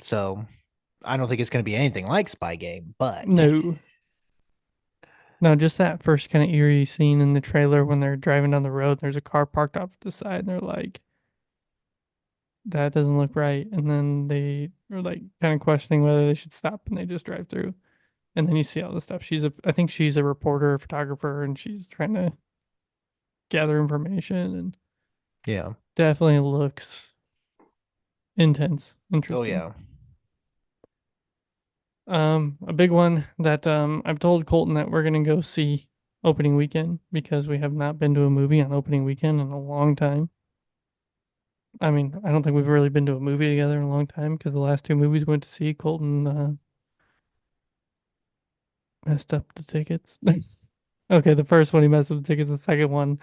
so I don't think it's gonna be anything like Spy Game, but No, no, just that first kind of eerie scene in the trailer when they're driving down the road. There's a car parked off to the side, and they're like, "That doesn't look right." And then they are like kind of questioning whether they should stop, and they just drive through. And then you see all this stuff. I think she's a reporter, a photographer, and she's trying to gather information, and yeah. definitely looks intense, Oh interesting. yeah. A big one that I've told Colton that we're gonna go see opening weekend because we have not been to a movie on opening weekend in a long time. I mean, I don't think we've really been to a movie together in a long time because the last two movies we went to see, Colton messed up the tickets. Okay, the first one he messed up the tickets. The second one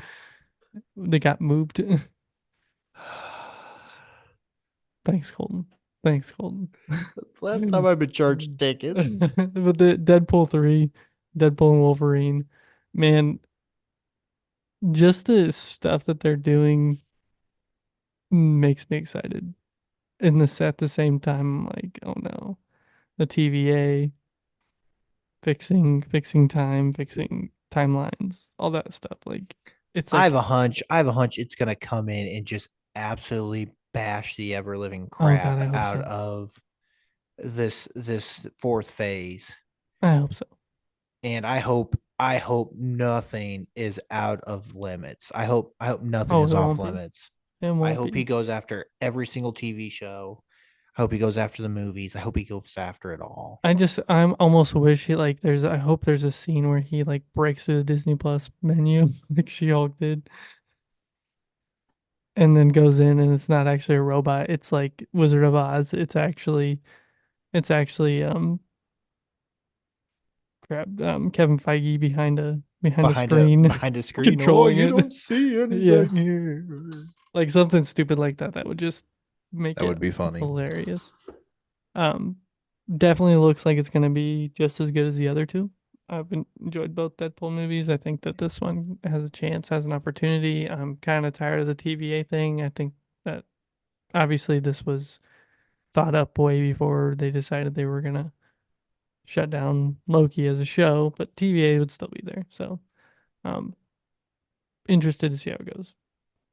they got moved. Thanks, Colton. Thanks, Colton. Last time I've been charged tickets. But the Deadpool 3, Deadpool and Wolverine, man, just the stuff that they're doing makes me excited. And this at the same time, I'm like, oh no, the TVA fixing time, fixing timelines, all that stuff. Like, it's I have like, a hunch. I have a hunch it's gonna come in and just absolutely bash the ever living oh God, I crap hope out so. of this fourth phase. I hope so. And I hope nothing is out of limits. I hope nothing Oh, is it off won't be. limits. It I won't hope he be. goes after every single TV show. I hope he goes after the movies. I hope he goes after it all. I'm almost wish he like I hope there's a scene where he like breaks through the Disney Plus menu like She-Hulk did and then goes in and it's not actually a robot. It's like Wizard of Oz. It's actually crap Kevin Feige behind a screen Behind a screen. Oh, controlling you it. don't see Yeah. anything here. Like something stupid like that would just make That it would be funny. hilarious. Um Definitely looks like it's going to be just as good as the other two. Enjoyed both Deadpool movies. I think that this one has a chance, has an opportunity. I'm kind of tired of the TVA thing. I think that obviously this was thought up way before they decided they were going to shut down Loki as a show, but TVA would still be there. So, um, interested to see how it goes.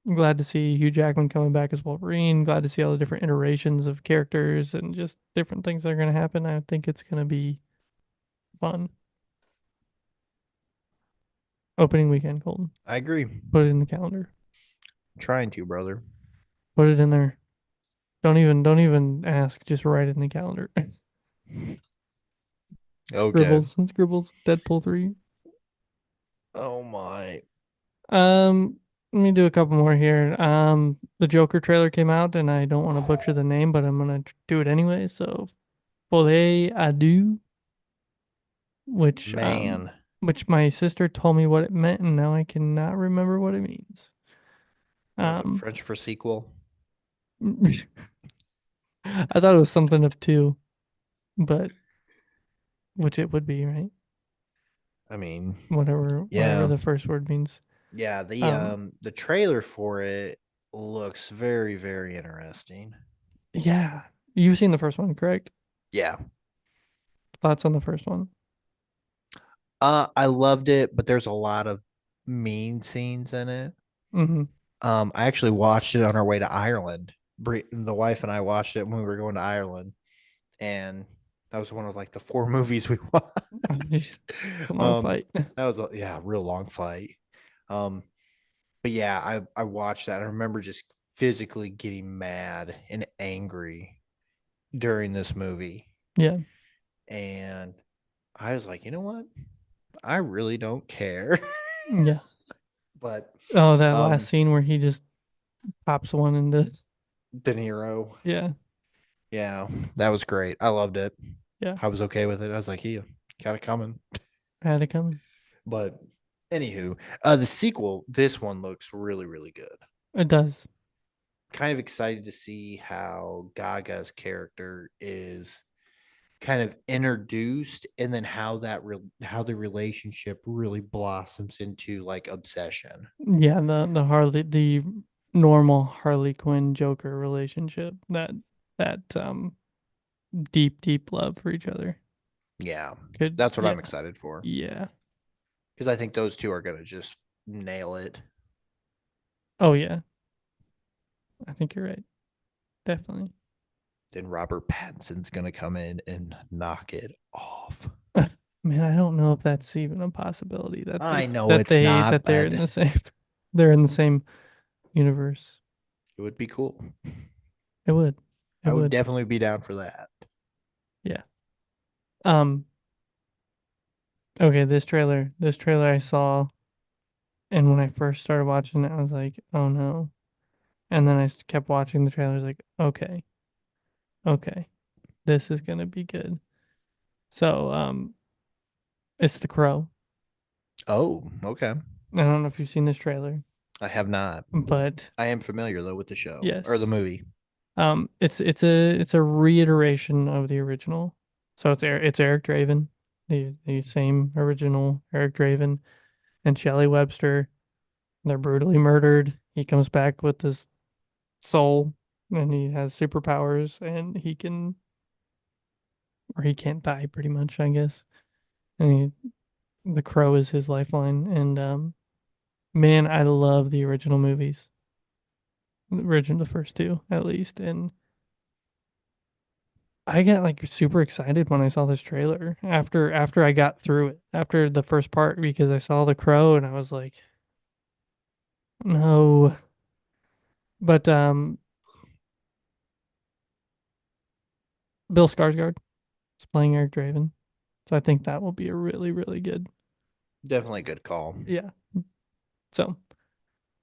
I'm glad to see Hugh Jackman coming back as Wolverine. Glad to see all the different iterations of characters and just different things that are going to happen. I think it's going to be fun. Opening weekend, Colton. I agree. Put it in the calendar. Trying to, brother. Put it in there. Don't even ask. Just write it in the calendar. Okay. Scribbles and scribbles. Deadpool 3. Oh my. Let me do a couple more here. The Joker trailer came out, and I don't want to butcher the name, but I'm gonna do it anyway. So, Folie à deux, which um, Man. which my sister told me what it meant, and now I cannot remember what it means. Like a Um, French for sequel. I thought it was something of two, but which it would be, right? I mean, Whatever yeah. the first word means. Yeah, Um, the trailer for it looks very, very interesting. yeah, you've seen the first one, correct? Yeah. Thoughts on the first one? I loved it, but there's a lot of mean scenes in it. Mm-hmm. I actually watched it on our way to Ireland. The wife and I watched it when we were going to Ireland, and that was one of like the four movies we watched. It's a long um, flight. that was a real long flight. Um, but yeah, I watched that. I remember just physically getting mad and angry during this movie, Yeah, and I was like, you know what? I really don't care. yeah. But Oh, that last um, scene where he just pops one into. De Niro, Yeah, yeah, that was great. I loved it. yeah. I was okay with it. I was like, "Yeah, got it coming." Had it coming. But anywho, the sequel, this one looks really, really good. It does. Kind of excited to see how Gaga's character is kind of introduced, and then how how the relationship really blossoms into like obsession. Yeah, the normal Harley Quinn Joker relationship. That deep love for each other. Yeah, Could that's what I'm yeah excited for, yeah. because I think those two are gonna just nail it. Oh yeah, I think you're right. Definitely. Then Robert Pattinson's gonna come in and knock it off. Man, I don't know if that's even a possibility I know it's not, that they're but in the same they're in the same universe. it would be cool. It would. It I would would. definitely be down for that. Yeah. Um okay, this trailer I saw, and when I first started watching it I was like, "Oh no." And then I kept watching the trailers like, "Okay. Okay. This is going to be good." So, it's The Crow. Oh, okay. I don't know if you've seen this trailer, I have not. but I am familiar though with the show or the yes. movie. It's a reiteration of the original. So it's Eric Draven, the same original Eric Draven and Shelley Webster. They're brutally murdered. He comes back with his soul, and he has superpowers, and he can't die pretty much, I guess. And the crow is his lifeline. And man, I love the original movies. The first two at least, and I got like super excited when I saw this trailer after I got through it, after the first part, because I saw the crow and I was like, no. But Bill Skarsgård is playing Eric Draven. So I think that will be a really, really good. Definitely a good call. Yeah. So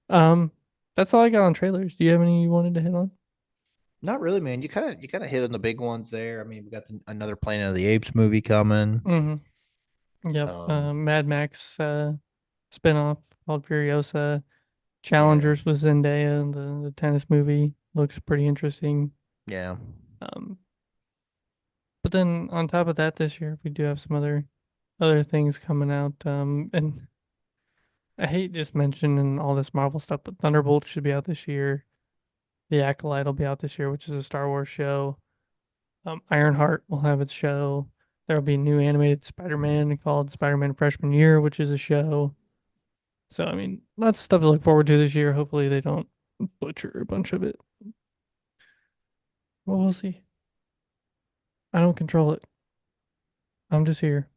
um that's all I got on trailers. Do you have any you wanted to hit on? Not really, man. You kind of hit on the big ones there. I mean, we got another Planet of the Apes movie coming. Mm-hmm. Yep. Um, Mad Max spinoff called Furiosa. yeah, Challengers with Zendaya, the tennis movie looks pretty interesting. yeah. Um, but then on top of that, this year we do have some other things coming out. And I hate just mentioning all this Marvel stuff, but Thunderbolt should be out this year. The Acolyte will be out this year, which is a Star Wars show. Ironheart will have its show. There will be a new animated Spider-Man called Spider-Man Freshman Year, which is a show. So I mean, lots of stuff to look forward to this year. Hopefully they don't butcher a bunch of it. Well, we'll see. I don't control it. I'm just here.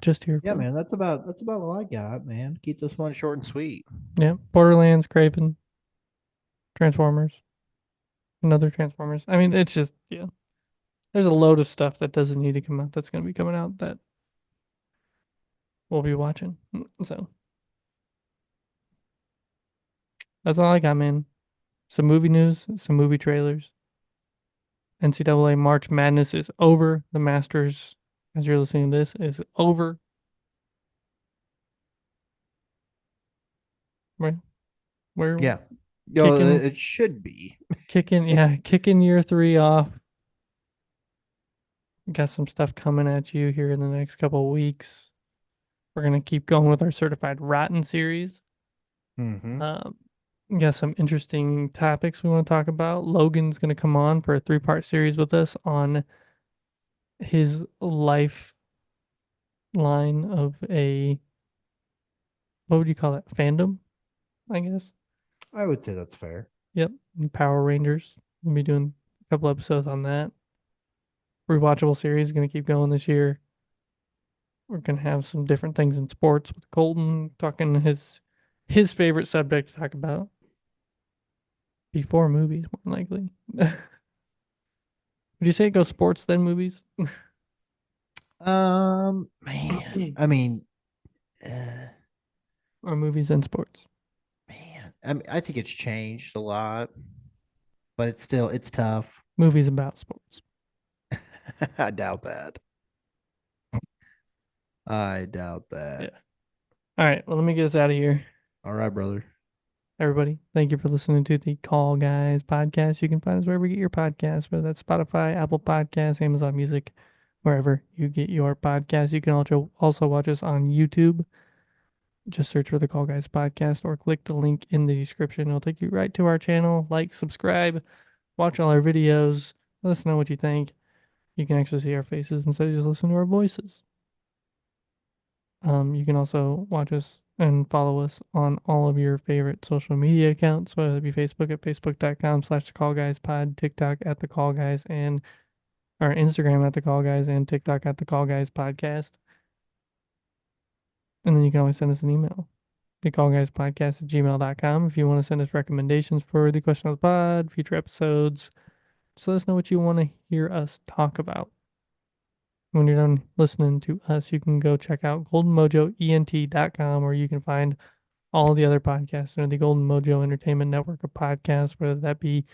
Just here. Yeah, man, that's about all I got, man. Keep this one short and sweet. Yeah. Borderlands, Craven, Transformers, another Transformers. I mean, it's just yeah. There's a load of stuff that doesn't need to come out that's going to be coming out that we'll be watching. So that's all I got, man. Some movie news, some movie trailers. NCAA March Madness is over. The Masters, as you're listening to this, is over. We're Yeah. kicking, It should be. kicking year 3 off. Got some stuff coming at you here in the next couple of weeks. We're gonna keep going with our Certified Rotten series. Mm-hmm. Got some interesting topics we want to talk about. Logan's gonna come on for a 3-part series with us on his life line of a, what would you call it? Fandom, I guess. I would say that's fair. Yep. And Power Rangers. We'll be doing a couple episodes on that. Rewatchable series gonna keep going this year. We're gonna have some different things in sports with Colton talking his favorite subject to talk about before movies, more likely. Would you say it goes sports then movies? Man, I mean, uh, Or movies and sports? man, I think it's changed a lot, but it's tough. Movies about sports. I doubt that. I doubt that. Yeah. All right. Well, let me get us out of here. All right, brother. Everybody, thank you for listening to the Call Guys podcast. You can find us wherever you get your podcasts, whether that's Spotify, Apple Podcasts, Amazon Music, wherever you get your podcasts. You can also watch us on YouTube. Just search for the Call Guys podcast or click the link in the description. It'll take you right to our channel. Like, subscribe, watch all our videos. Let us know what you think. You can actually see our faces instead of just listen to our voices. You can also watch us and follow us on all of your favorite social media accounts, whether it be Facebook at facebook.com/thecallguyspod, TikTok at the Call Guys, and our Instagram at the Call Guys, and TikTok at the Call Guys Podcast. And then you can always send us an email, thecallguyspodcast@gmail.com, if you want to send us recommendations for the question of the pod, future episodes. Just let us know what you want to hear us talk about. When you're done listening to us, you can go check out goldenmojoent.com, where you can find all the other podcasts under the Golden Mojo Entertainment Network of podcasts, whether that be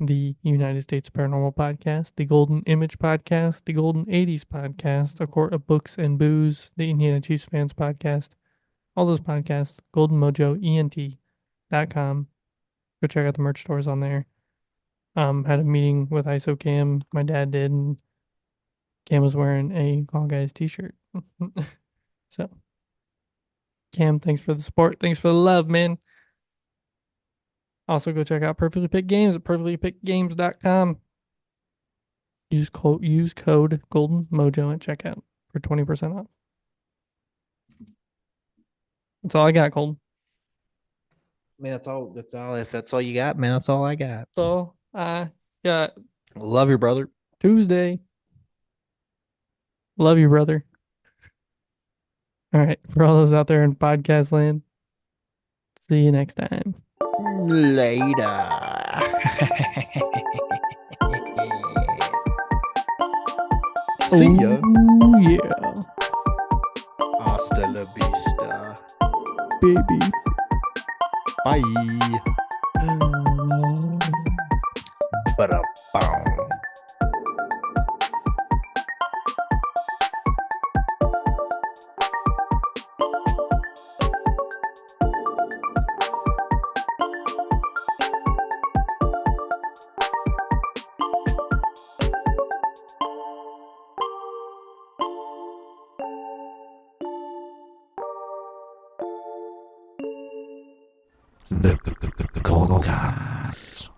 the United States Paranormal Podcast, the Golden Image Podcast, the Golden 80s Podcast, A Court of Books and Booze, the Indiana Chiefs Fans Podcast, all those podcasts, goldenmojoent.com. Go check out the merch stores on there. Had a meeting with ISO Cam, my dad did, and Cam was wearing a Call Guys t-shirt. So, Cam, thanks for the support. Thanks for the love, man. Also, go check out Perfectly Picked Games at perfectlypickedgames.com. Use code Golden Mojo at checkout for 20% off. That's all I got, Golden. I mean, that's all. That's all. If that's all you got, man, that's all I got. So I got Love your brother. Tuesday. Love you, brother. All right. For all those out there in podcast land, see you next time. Later. See ya. Oh, yeah. Hasta la vista. Baby. Bye. Ba-da-bum. The Call Guys.